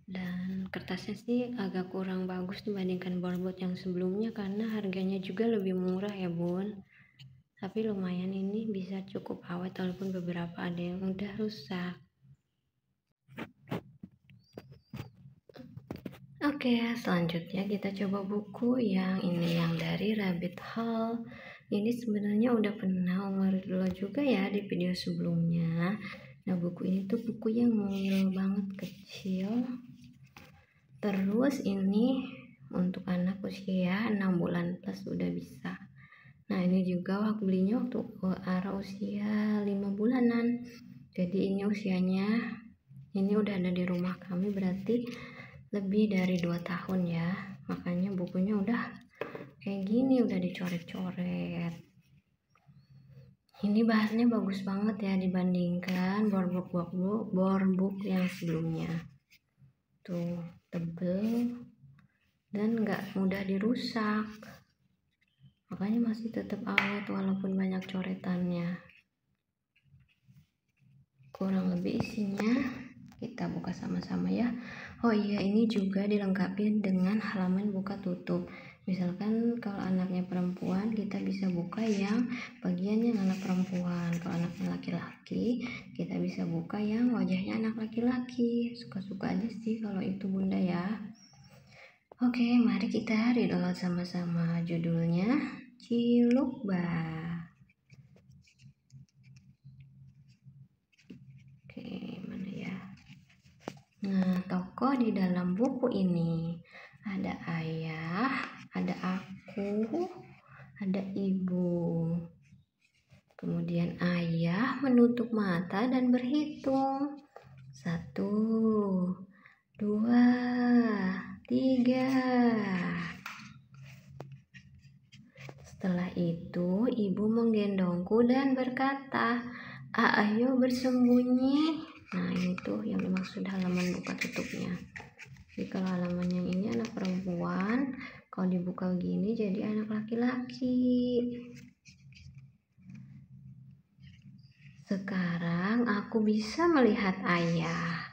Speaker 1: Dan kertasnya sih agak kurang bagus dibandingkan borbot yang sebelumnya karena harganya juga lebih murah ya bun. Tapi lumayan, ini bisa cukup awet walaupun beberapa ada yang udah rusak. Oke, selanjutnya kita coba buku yang ini, yang dari Rabbit Hole. Ini sebenarnya udah pernah dulu juga ya di video sebelumnya. Nah, buku ini tuh buku yang mungil banget, kecil. Terus ini untuk anak usia 6 bulan plus udah bisa. Nah, ini juga waktu belinya waktu Ara usia 5 bulanan. Jadi ini usianya, ini udah ada di rumah kami berarti lebih dari 2 tahun ya. Makanya bukunya udah kayak gini, udah dicoret-coret. Ini bahannya bagus banget ya dibandingkan book yang sebelumnya. Tuh, tebel dan nggak mudah dirusak, makanya masih tetap awet walaupun banyak coretannya. Kurang lebih isinya Kita buka sama-sama ya. Oh iya, ini juga dilengkapi dengan halaman buka tutup. Misalkan kalau anaknya perempuan, kita bisa buka yang bagiannya anak perempuan. Kalau anaknya laki-laki, kita bisa buka yang wajahnya anak laki-laki. Suka-suka aja sih kalau itu bunda ya. Oke, mari kita read aloud sama-sama. Judulnya Cilukba. Oke, mana ya? Nah, tokoh di dalam buku ini ada ayah, ada aku, ada ibu. Kemudian ayah menutup mata dan berhitung. 1, 2, 3. Setelah itu, ibu menggendongku dan berkata, ayo bersembunyi. Nah, ini tuh yang dimaksud halaman buka tutupnya. Jadi kalau halaman yang ini anak perempuan, kalau dibuka gini jadi anak laki-laki. Sekarang aku bisa melihat ayah.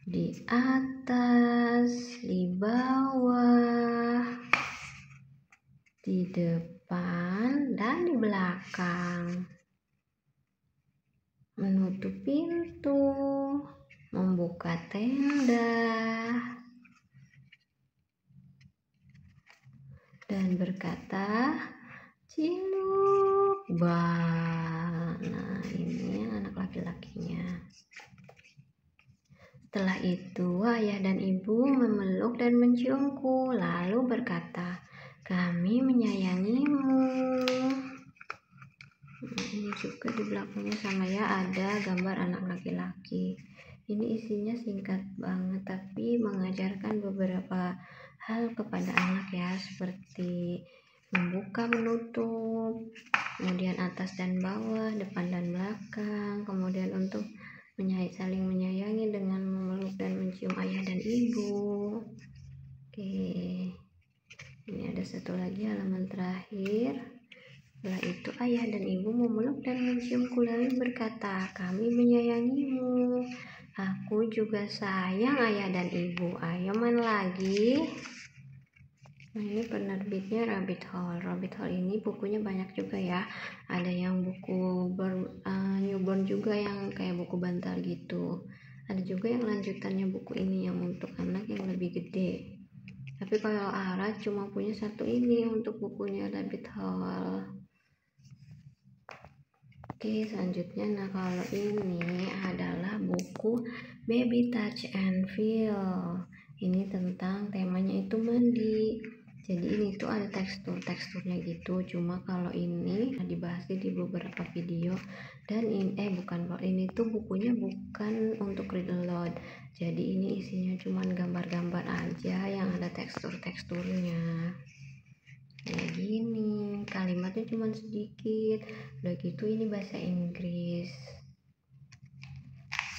Speaker 1: Di atas, di bawah, di depan, dan di belakang. Menutup pintu, membuka tenda, dan berkata, Cilukba. Nah, ini yang anak laki-lakinya. Setelah itu, ayah dan ibu memeluk dan menciumku, lalu berkata, kami menyayangimu. Nah, ini juga di belakangnya sama ya, ada gambar anak laki-laki. Ini isinya singkat banget, tapi mengajarkan beberapa hal kepada anak ya, seperti membuka, menutup, kemudian atas dan bawah, depan dan belakang, kemudian untuk saling menyayangi dengan memeluk dan mencium ayah dan ibu. Oke, ini ada satu lagi halaman terakhir. Setelah itu ayah dan ibu memeluk dan menciumku lalu berkata, kami menyayangimu. Aku juga sayang ayah dan ibu. Ayo main lagi. Nah, ini penerbitnya Rabbit Hole. Rabbit Hole ini bukunya banyak juga ya. Ada yang buku newborn juga yang kayak buku bantal gitu. Ada juga yang lanjutannya buku ini yang untuk anak yang lebih gede. Tapi kalau Ara cuma punya satu ini untuk bukunya Rabbit Hole. Oke, selanjutnya nah kalau ini adalah buku Baby Touch and Feel. Ini tentang temanya itu mandi. Jadi ini tuh ada teksturnya gitu. Cuma kalau ini dibahas di beberapa video dan ini tuh bukunya bukan untuk read aloud. Jadi ini isinya cuma gambar-gambar aja yang ada teksturnya. Kayak gini, kalimatnya cuma sedikit. Udah gitu ini bahasa Inggris.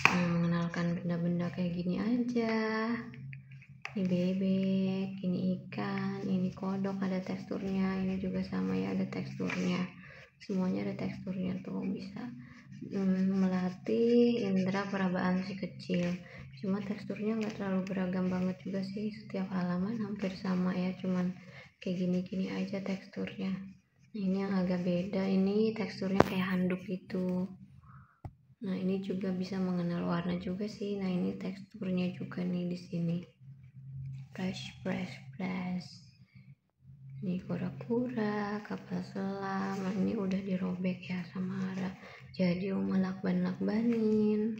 Speaker 1: Mengenalkan benda-benda kayak gini aja. Ini bebek, ini ikan, ini kodok, ada teksturnya. Ini juga sama ya, ada teksturnya. Semuanya ada teksturnya tuh, bisa melatih indera perabaan si kecil. Cuma teksturnya nggak terlalu beragam banget juga sih, setiap halaman hampir sama ya, cuman kayak gini-gini aja teksturnya. Nah, ini yang agak beda, ini teksturnya kayak handuk gitu. Nah, ini juga bisa mengenal warna juga sih. Nah, ini teksturnya juga nih di sini. Flash. Ini kura-kura, kapal selam. Nah, ini udah dirobek ya sama Ara. Jadi lakbanin.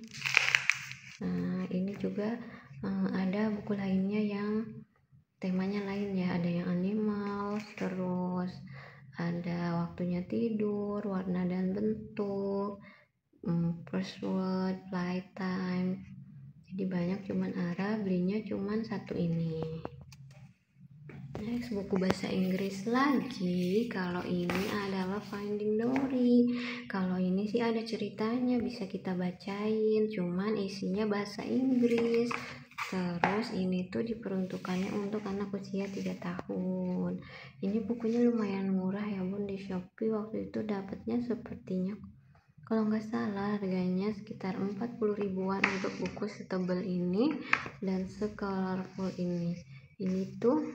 Speaker 1: Nah, ini juga ada buku lainnya yang temanya lain ya. Ada yang animals, terus ada waktunya tidur, warna dan bentuk, crossword, playtime. Jadi banyak, cuman Ara belinya cuman satu ini. Next, buku bahasa Inggris lagi. Kalau ini adalah Finding Dory. Kalau ini sih ada ceritanya, bisa kita bacain, cuman isinya bahasa Inggris. Terus ini tuh diperuntukannya untuk anak usia 3 tahun. Ini bukunya lumayan murah ya bun, di Shopee waktu itu dapatnya sepertinya Kalau nggak salah harganya sekitar 40 ribuan untuk buku setebal ini dan secolorful ini. Ini tuh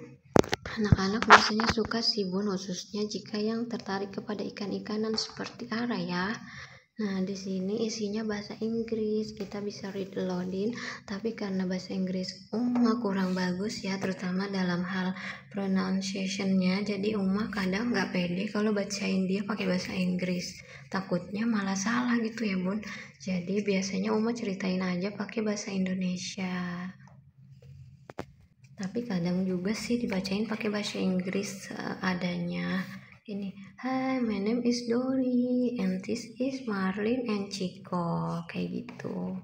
Speaker 1: anak-anak biasanya suka sih bun, khususnya jika yang tertarik kepada ikan-ikanan seperti ara ya. Nah, di sini isinya bahasa Inggris. Kita bisa read aloudin, tapi karena bahasa Inggris kurang bagus ya, terutama dalam hal pronunciation-nya. Jadi kadang nggak pede kalau bacain dia pakai bahasa Inggris. Takutnya malah salah gitu ya, Bun. Jadi biasanya ceritain aja pakai bahasa Indonesia. Tapi kadang juga sih dibacain pakai bahasa Inggris adanya. Ini, hi, my name is Dory, and this is Marlin and Chico, kayak gitu.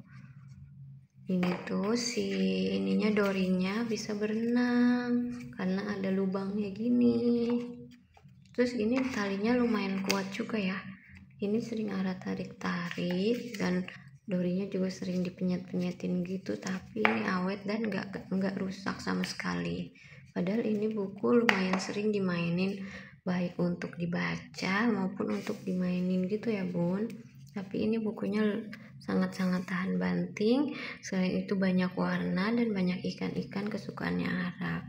Speaker 1: Ini tuh si ininya Dorinya bisa berenang karena ada lubangnya gini. Terus ini talinya lumayan kuat juga ya. Ini sering Ara tarik-tarik dan Dorinya juga sering dipenyet-penyetin gitu, tapi ini awet dan nggak rusak sama sekali. Padahal ini buku lumayan sering dimainin, baik untuk dibaca maupun untuk dimainin gitu ya bun. Tapi ini bukunya sangat-sangat tahan banting. Selain itu banyak warna dan banyak ikan-ikan kesukaannya Ara.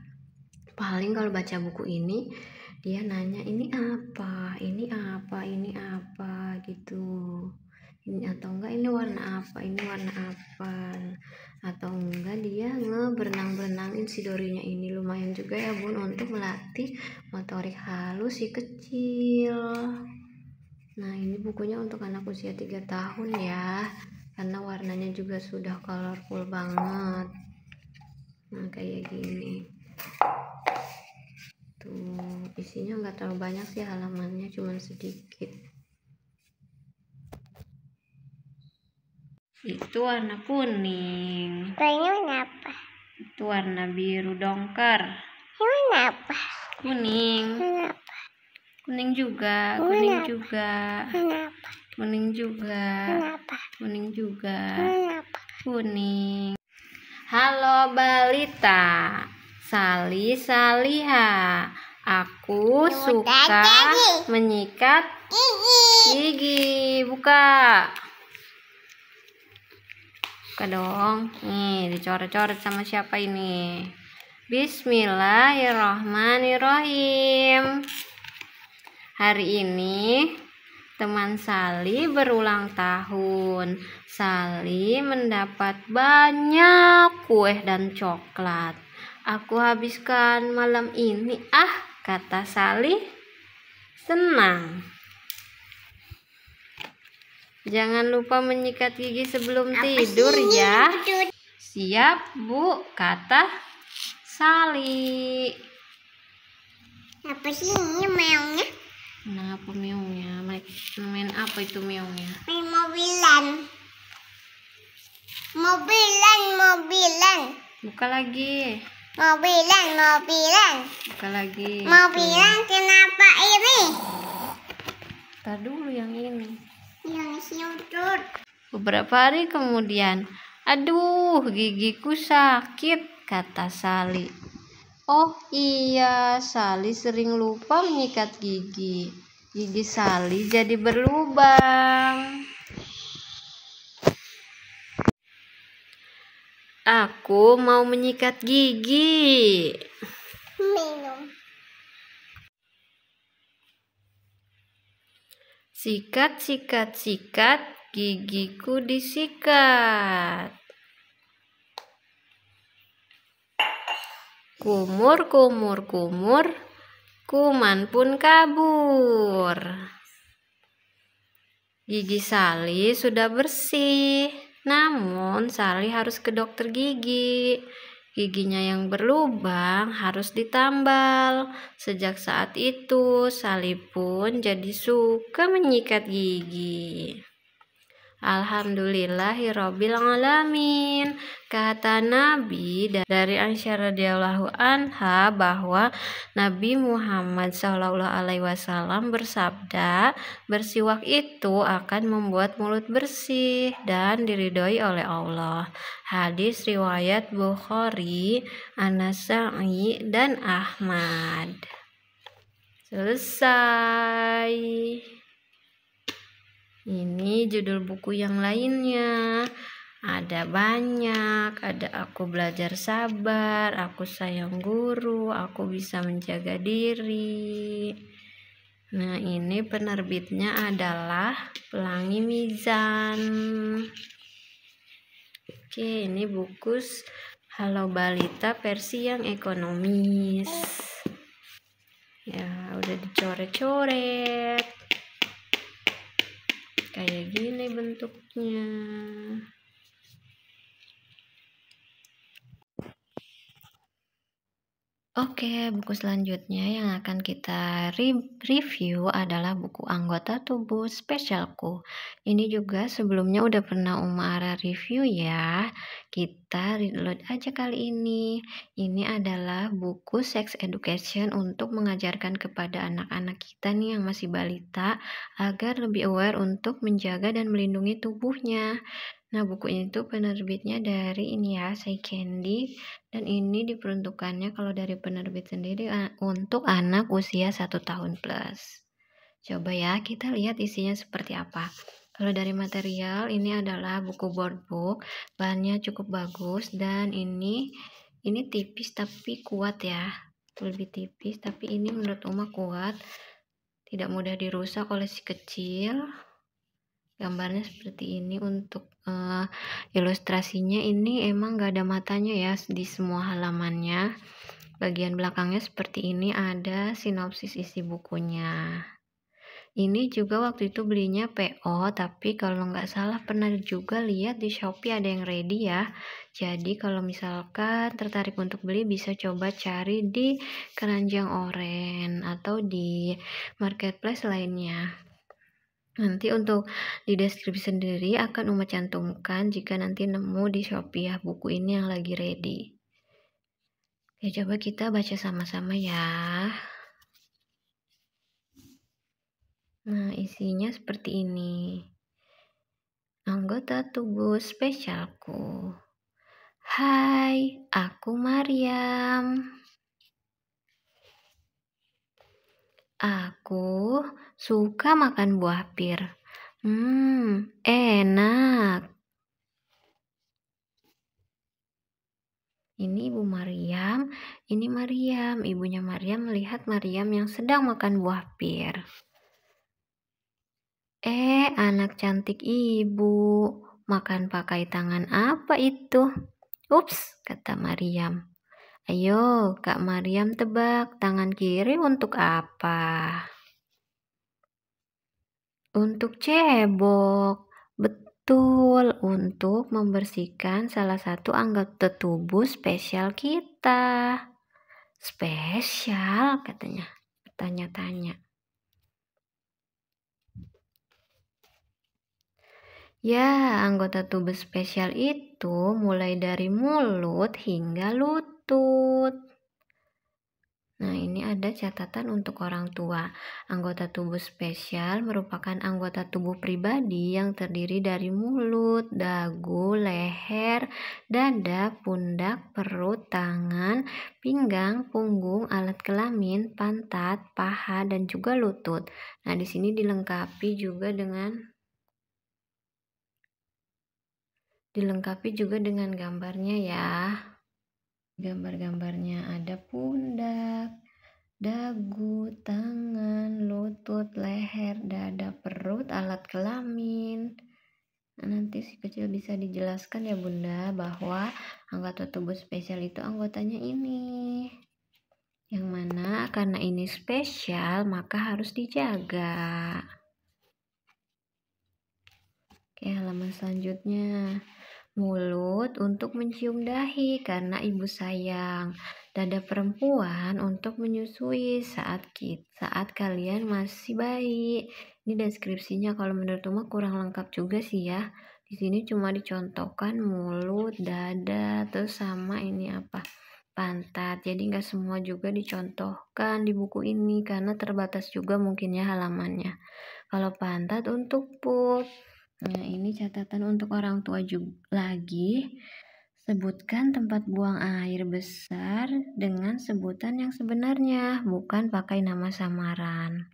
Speaker 1: Paling kalau baca buku ini dia nanya ini apa, ini apa, ini apa gitu. Ini atau enggak ini warna apa, ini warna apa. Atau enggak dia berenang-berenangin si Dorinya ini. Lumayan juga ya bun untuk melatih motorik halus si kecil. Nah, ini bukunya untuk anak usia 3 tahun ya, karena warnanya juga sudah colorful banget. Nah, kayak gini tuh, isinya nggak terlalu banyak sih, halamannya cuma sedikit. Itu warna kuning.
Speaker 2: Ini warna apa?
Speaker 1: Itu warna biru dongker.
Speaker 2: Ini warna apa?
Speaker 1: Kuning.
Speaker 2: Warna apa?
Speaker 1: Kuning juga,
Speaker 2: Warna
Speaker 1: kuning
Speaker 2: apa?
Speaker 1: juga,
Speaker 2: Warna apa?
Speaker 1: kuning juga,
Speaker 2: Warna apa?
Speaker 1: kuning juga,
Speaker 2: Warna apa?
Speaker 1: kuning. Halo balita, Sali Saliha. Aku suka menyikat gigi. Buka dong. Nih, dicoret-coret sama siapa ini? Bismillahirrahmanirrahim. Hari ini teman Sali berulang tahun. Sali mendapat banyak kue dan coklat. Aku habiskan malam ini, kata Sali senang. Jangan lupa menyikat gigi sebelum tidur ya. Siap Bu, kata Sali.
Speaker 2: Apa sih ini meongnya?
Speaker 1: Kenapa meongnya? Main apa itu meongnya?
Speaker 2: Main mobilan. Mobilan.
Speaker 1: Buka lagi.
Speaker 2: Mobilan.
Speaker 1: Buka lagi.
Speaker 2: Mobilan kenapa ini?
Speaker 1: Tar dulu yang ini.
Speaker 2: Yang siutut.
Speaker 1: Beberapa hari kemudian, aduh gigiku sakit, kata Sali. Oh iya, Sali sering lupa menyikat gigi. Gigi Sali jadi berlubang. Aku mau menyikat gigi.
Speaker 2: Minum.
Speaker 1: Sikat, gigiku disikat. Kumur, kuman pun kabur. Gigi Sali sudah bersih, namun Sali harus ke dokter gigi. Giginya yang berlubang harus ditambal. Sejak saat itu, Sali pun jadi suka menyikat gigi. Alhamdulillahirabbil alamin. Kata Nabi dari Aisyah radhiyallahu anha bahwa Nabi Muhammad SAW bersabda, bersiwak itu akan membuat mulut bersih dan diridhoi oleh Allah. Hadis riwayat Bukhari, An-Nasa'i dan Ahmad. Selesai. Ini judul buku yang lainnya. Ada banyak, ada Aku Belajar Sabar, Aku Sayang Guru, Aku Bisa Menjaga Diri. Nah, ini penerbitnya adalah Pelangi Mizan. Oke, ini buku Halo Balita versi yang ekonomis. Ya, udah dicoret-coret. Kayak gini bentuknya. Oke, buku selanjutnya yang akan kita review adalah buku Anggota Tubuh Spesialku. Ini juga sebelumnya udah pernah Uma Ara review ya. Kita reload aja kali ini. Ini adalah buku sex education untuk mengajarkan kepada anak-anak kita nih yang masih balita agar lebih aware untuk menjaga dan melindungi tubuhnya. Nah, buku ini tuh penerbitnya dari ini ya, Say Candy, dan ini diperuntukannya kalau dari penerbit sendiri untuk anak usia 1 tahun plus. Coba ya, kita lihat isinya seperti apa. Kalau dari material, ini adalah buku board book, bahannya cukup bagus, dan ini tipis tapi kuat ya, lebih tipis, tapi ini menurut Uma kuat, tidak mudah dirusak oleh si kecil. Gambarnya seperti ini. Untuk ilustrasinya ini emang gak ada matanya ya di semua halamannya. Bagian belakangnya seperti ini, ada sinopsis isi bukunya. Ini juga waktu itu belinya PO, tapi kalau nggak salah pernah juga lihat di Shopee ada yang ready ya. Jadi kalau misalkan tertarik untuk beli, bisa coba cari di Keranjang Oren atau di marketplace lainnya. Nanti untuk di deskripsi sendiri akan Uma cantumkan jika nanti nemu di Shopee ya buku ini yang lagi ready. Oke, coba kita baca sama-sama ya. Nah, isinya seperti ini. Anggota tubuh spesialku. Hai, aku Mariam. Aku suka makan buah pir. Enak. Ini Ibu Mariam, ini Mariam. Ibunya Mariam melihat Mariam yang sedang makan buah pir. Anak cantik ibu, makan pakai tangan apa itu? Ups, kata Mariam. Ayo, Kak Mariam tebak, tangan kiri untuk apa? Untuk cebok. Betul, untuk membersihkan salah satu anggota tubuh spesial kita. Spesial, katanya. Bertanya-tanya. Ya, anggota tubuh spesial itu mulai dari mulut hingga lutut. Nah, ini ada catatan untuk orang tua. Anggota tubuh spesial merupakan anggota tubuh pribadi yang terdiri dari mulut, dagu, leher, dada, pundak, perut, tangan, pinggang, punggung, alat kelamin, pantat, paha, dan juga lutut. Nah, di sini dilengkapi juga dengan gambarnya ya. Gambar-gambarnya ada pundak, dagu, tangan, lutut, leher, dada, perut, alat kelamin. Nah, nanti si kecil bisa dijelaskan ya Bunda bahwa anggota tubuh spesial itu anggotanya ini. Yang mana karena ini spesial maka harus dijaga. Oke, halaman selanjutnya. Mulut untuk mencium dahi karena ibu sayang. Dada perempuan untuk menyusui saat kalian masih bayi. Ini deskripsinya kalau menurut Uma kurang lengkap juga sih ya. Di sini cuma dicontohkan mulut, dada, terus sama ini apa? Pantat. Jadi nggak semua juga dicontohkan di buku ini karena terbatas juga mungkinnya halamannya. Kalau pantat untuk pup. Nah, ini catatan untuk orang tua juga lagi. Sebutkan tempat buang air besar dengan sebutan yang sebenarnya, bukan pakai nama samaran.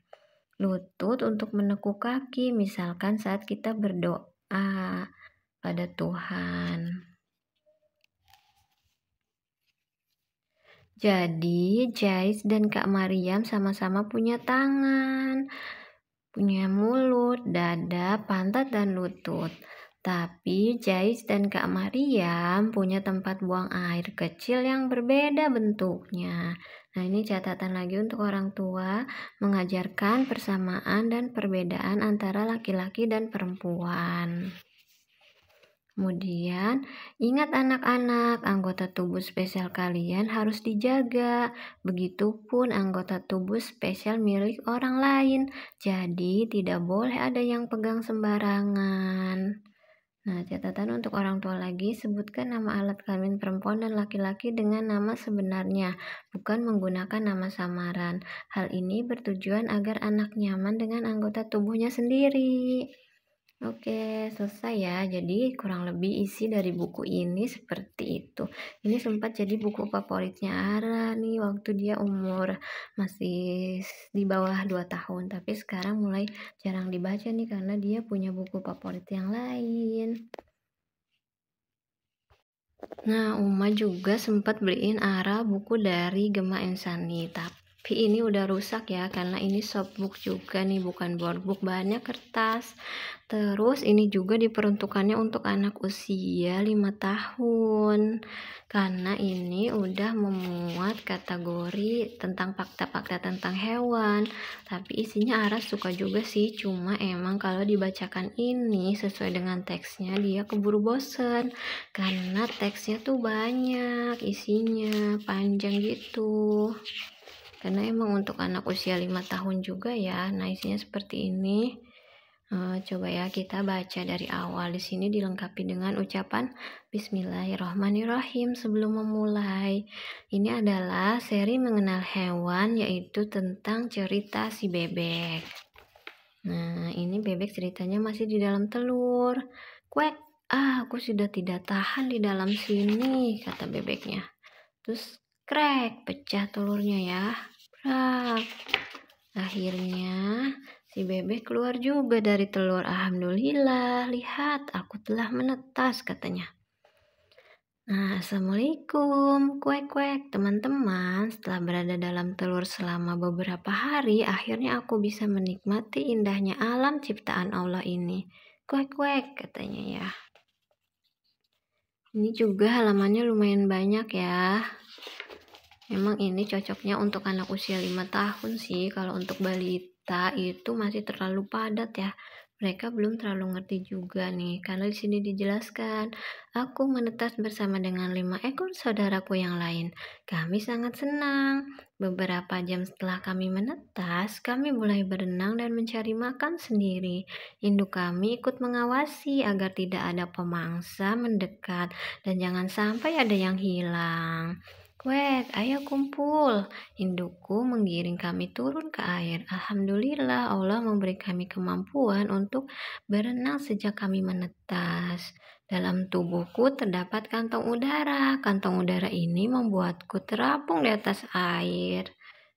Speaker 1: lutut untuk menekuk kaki, misalkan saat kita berdoa pada Tuhan. Jadi, Jais dan Kak Mariam sama-sama punya tangan, punya mulut, dada, pantat, dan lutut. Tapi Jais dan Kak Mariam punya tempat buang air kecil yang berbeda bentuknya. Nah, ini catatan lagi untuk orang tua, mengajarkan persamaan dan perbedaan antara laki-laki dan perempuan. Kemudian, ingat anak-anak, anggota tubuh spesial kalian harus dijaga. Begitupun anggota tubuh spesial milik orang lain. Jadi, tidak boleh ada yang pegang sembarangan. Nah, catatan untuk orang tua lagi, sebutkan nama alat kelamin perempuan dan laki-laki dengan nama sebenarnya, bukan menggunakan nama samaran. Hal ini bertujuan agar anak nyaman dengan anggota tubuhnya sendiri. Oke, selesai ya. Jadi kurang lebih isi dari buku ini seperti itu. Ini sempat jadi buku favoritnya Ara nih waktu dia umur masih di bawah 2 tahun. Tapi sekarang mulai jarang dibaca nih karena dia punya buku favorit yang lain. Nah, Uma juga sempat beliin Ara buku dari Gema Insani, tapi ini udah rusak ya karena ini softbook juga nih, bukan boardbook, bahannya kertas. Terus ini juga diperuntukannya untuk anak usia 5 tahun karena ini udah memuat kategori tentang fakta-fakta tentang hewan. Tapi isinya Ara suka juga sih, cuma emang kalau dibacakan ini sesuai dengan teksnya dia keburu bosen karena teksnya tuh banyak, isinya panjang gitu. Karena emang untuk anak usia 5 tahun juga ya. Nah, isinya seperti ini. Coba ya kita baca dari awal. Di sini dilengkapi dengan ucapan Bismillahirrohmanirrohim sebelum memulai. Ini adalah seri mengenal hewan, yaitu tentang cerita si bebek. Nah, ini bebek ceritanya masih di dalam telur. Kuek, aku sudah tidak tahan di dalam sini, kata bebeknya. Terus krek, pecah telurnya ya. Brak. Akhirnya si bebek keluar juga dari telur. Alhamdulillah, lihat aku telah menetas, katanya. Nah, Assalamualaikum, kuek-kuek teman-teman. Setelah berada dalam telur selama beberapa hari, akhirnya aku bisa menikmati indahnya alam ciptaan Allah ini. Kuek-kuek, katanya ya. Ini juga halamannya lumayan banyak ya. Memang ini cocoknya untuk anak usia 5 tahun sih. Kalau untuk balita itu masih terlalu padat ya. Mereka belum terlalu ngerti juga nih. Karena di sini dijelaskan, aku menetas bersama dengan 5 ekor saudaraku yang lain. Kami sangat senang. Beberapa jam setelah kami menetas, kami mulai berenang dan mencari makan sendiri. Induk kami ikut mengawasi agar tidak ada pemangsa mendekat dan jangan sampai ada yang hilang. Kuek, ayo kumpul. Indukku menggiring kami turun ke air. Alhamdulillah Allah memberi kami kemampuan untuk berenang sejak kami menetas. Dalam tubuhku terdapat kantong udara. Kantong udara ini membuatku terapung di atas air.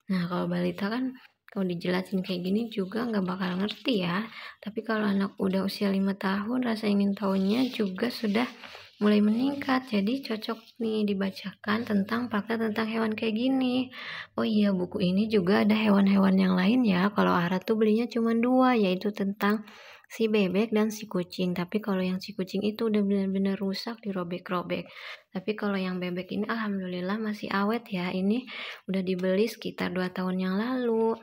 Speaker 1: Nah, kalau balita kan kalau dijelasin kayak gini juga nggak bakal ngerti ya. Tapi kalau anak udah usia 5 tahun, rasa ingin tahunya juga sudah mulai meningkat. Jadi cocok nih dibacakan tentang fakta tentang hewan kayak gini. Oh iya, buku ini juga ada hewan-hewan yang lain ya. Kalau Ara tuh belinya cuma 2, yaitu tentang si bebek dan si kucing. Tapi kalau yang si kucing itu udah benar-benar rusak, dirobek-robek. Tapi kalau yang bebek ini alhamdulillah masih awet ya. Ini udah dibeli sekitar 2 tahun yang lalu.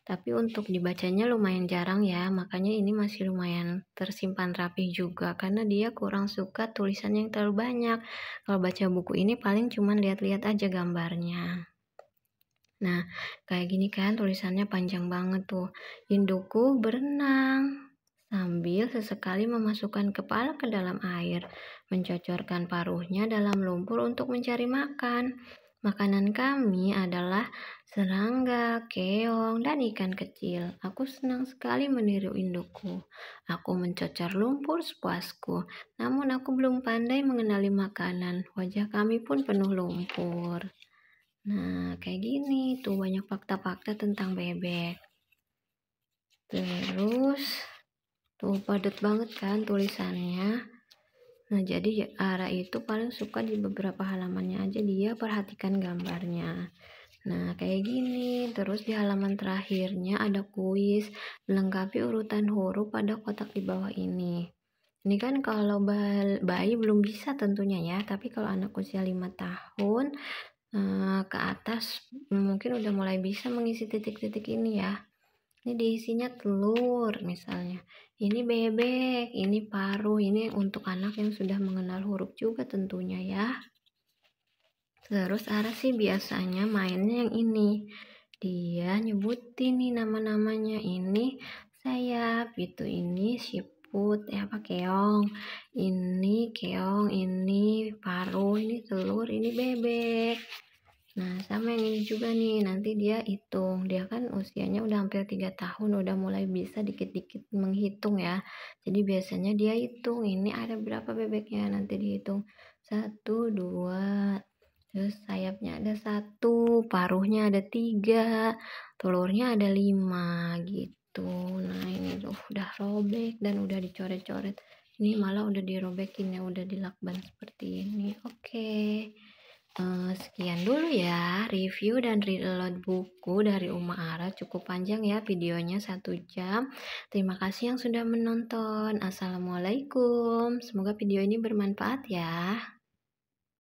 Speaker 1: Tapi untuk dibacanya lumayan jarang ya, makanya ini masih lumayan tersimpan rapi juga karena dia kurang suka tulisan yang terlalu banyak. Kalau baca buku ini paling cuma lihat-lihat aja gambarnya. Nah, kayak gini kan tulisannya panjang banget tuh. Indukku berenang sambil sesekali memasukkan kepala ke dalam air, mencocorkan paruhnya dalam lumpur untuk mencari makan. Makanan kami adalah serangga, keong, dan ikan kecil. Aku senang sekali meniru indukku. Aku mencocor lumpur sepuasku, namun aku belum pandai mengenali makanan. Wajah kami pun penuh lumpur. Nah, kayak gini tuh banyak fakta-fakta tentang bebek. Terus tuh padat banget kan tulisannya. Nah, jadi Ara itu paling suka di beberapa halamannya aja dia perhatikan gambarnya. Nah, kayak gini. Terus di halaman terakhirnya ada kuis melengkapi urutan huruf pada kotak di bawah ini. Ini kan kalau bayi belum bisa tentunya ya, tapi kalau anak usia 5 tahun ke atas mungkin udah mulai bisa mengisi titik-titik ini ya. Ini diisinya telur misalnya. Ini bebek, ini paruh, ini untuk anak yang sudah mengenal huruf juga tentunya ya. Terus Ara sih biasanya mainnya yang ini. Dia nyebutin nih nama-namanya. Ini sayap, gitu. Ini siput, keong. Ini keong, ini paruh, ini telur, ini bebek. Nah, sama yang ini juga nih, nanti dia hitung. Dia kan usianya udah hampir 3 tahun, udah mulai bisa dikit-dikit menghitung ya. Jadi biasanya dia hitung, ini ada berapa bebeknya, nanti dihitung. 1, 2, terus sayapnya ada 1, paruhnya ada 3, telurnya ada 5 gitu. Nah, ini udah robek dan udah dicoret-coret. Ini malah udah dirobekin ya, udah dilakban seperti ini. Oke. Sekian dulu ya review dan read aloud buku dari Uma Ara. Cukup panjang ya videonya 1 jam. Terima kasih yang sudah menonton. Assalamualaikum. Semoga video ini bermanfaat ya.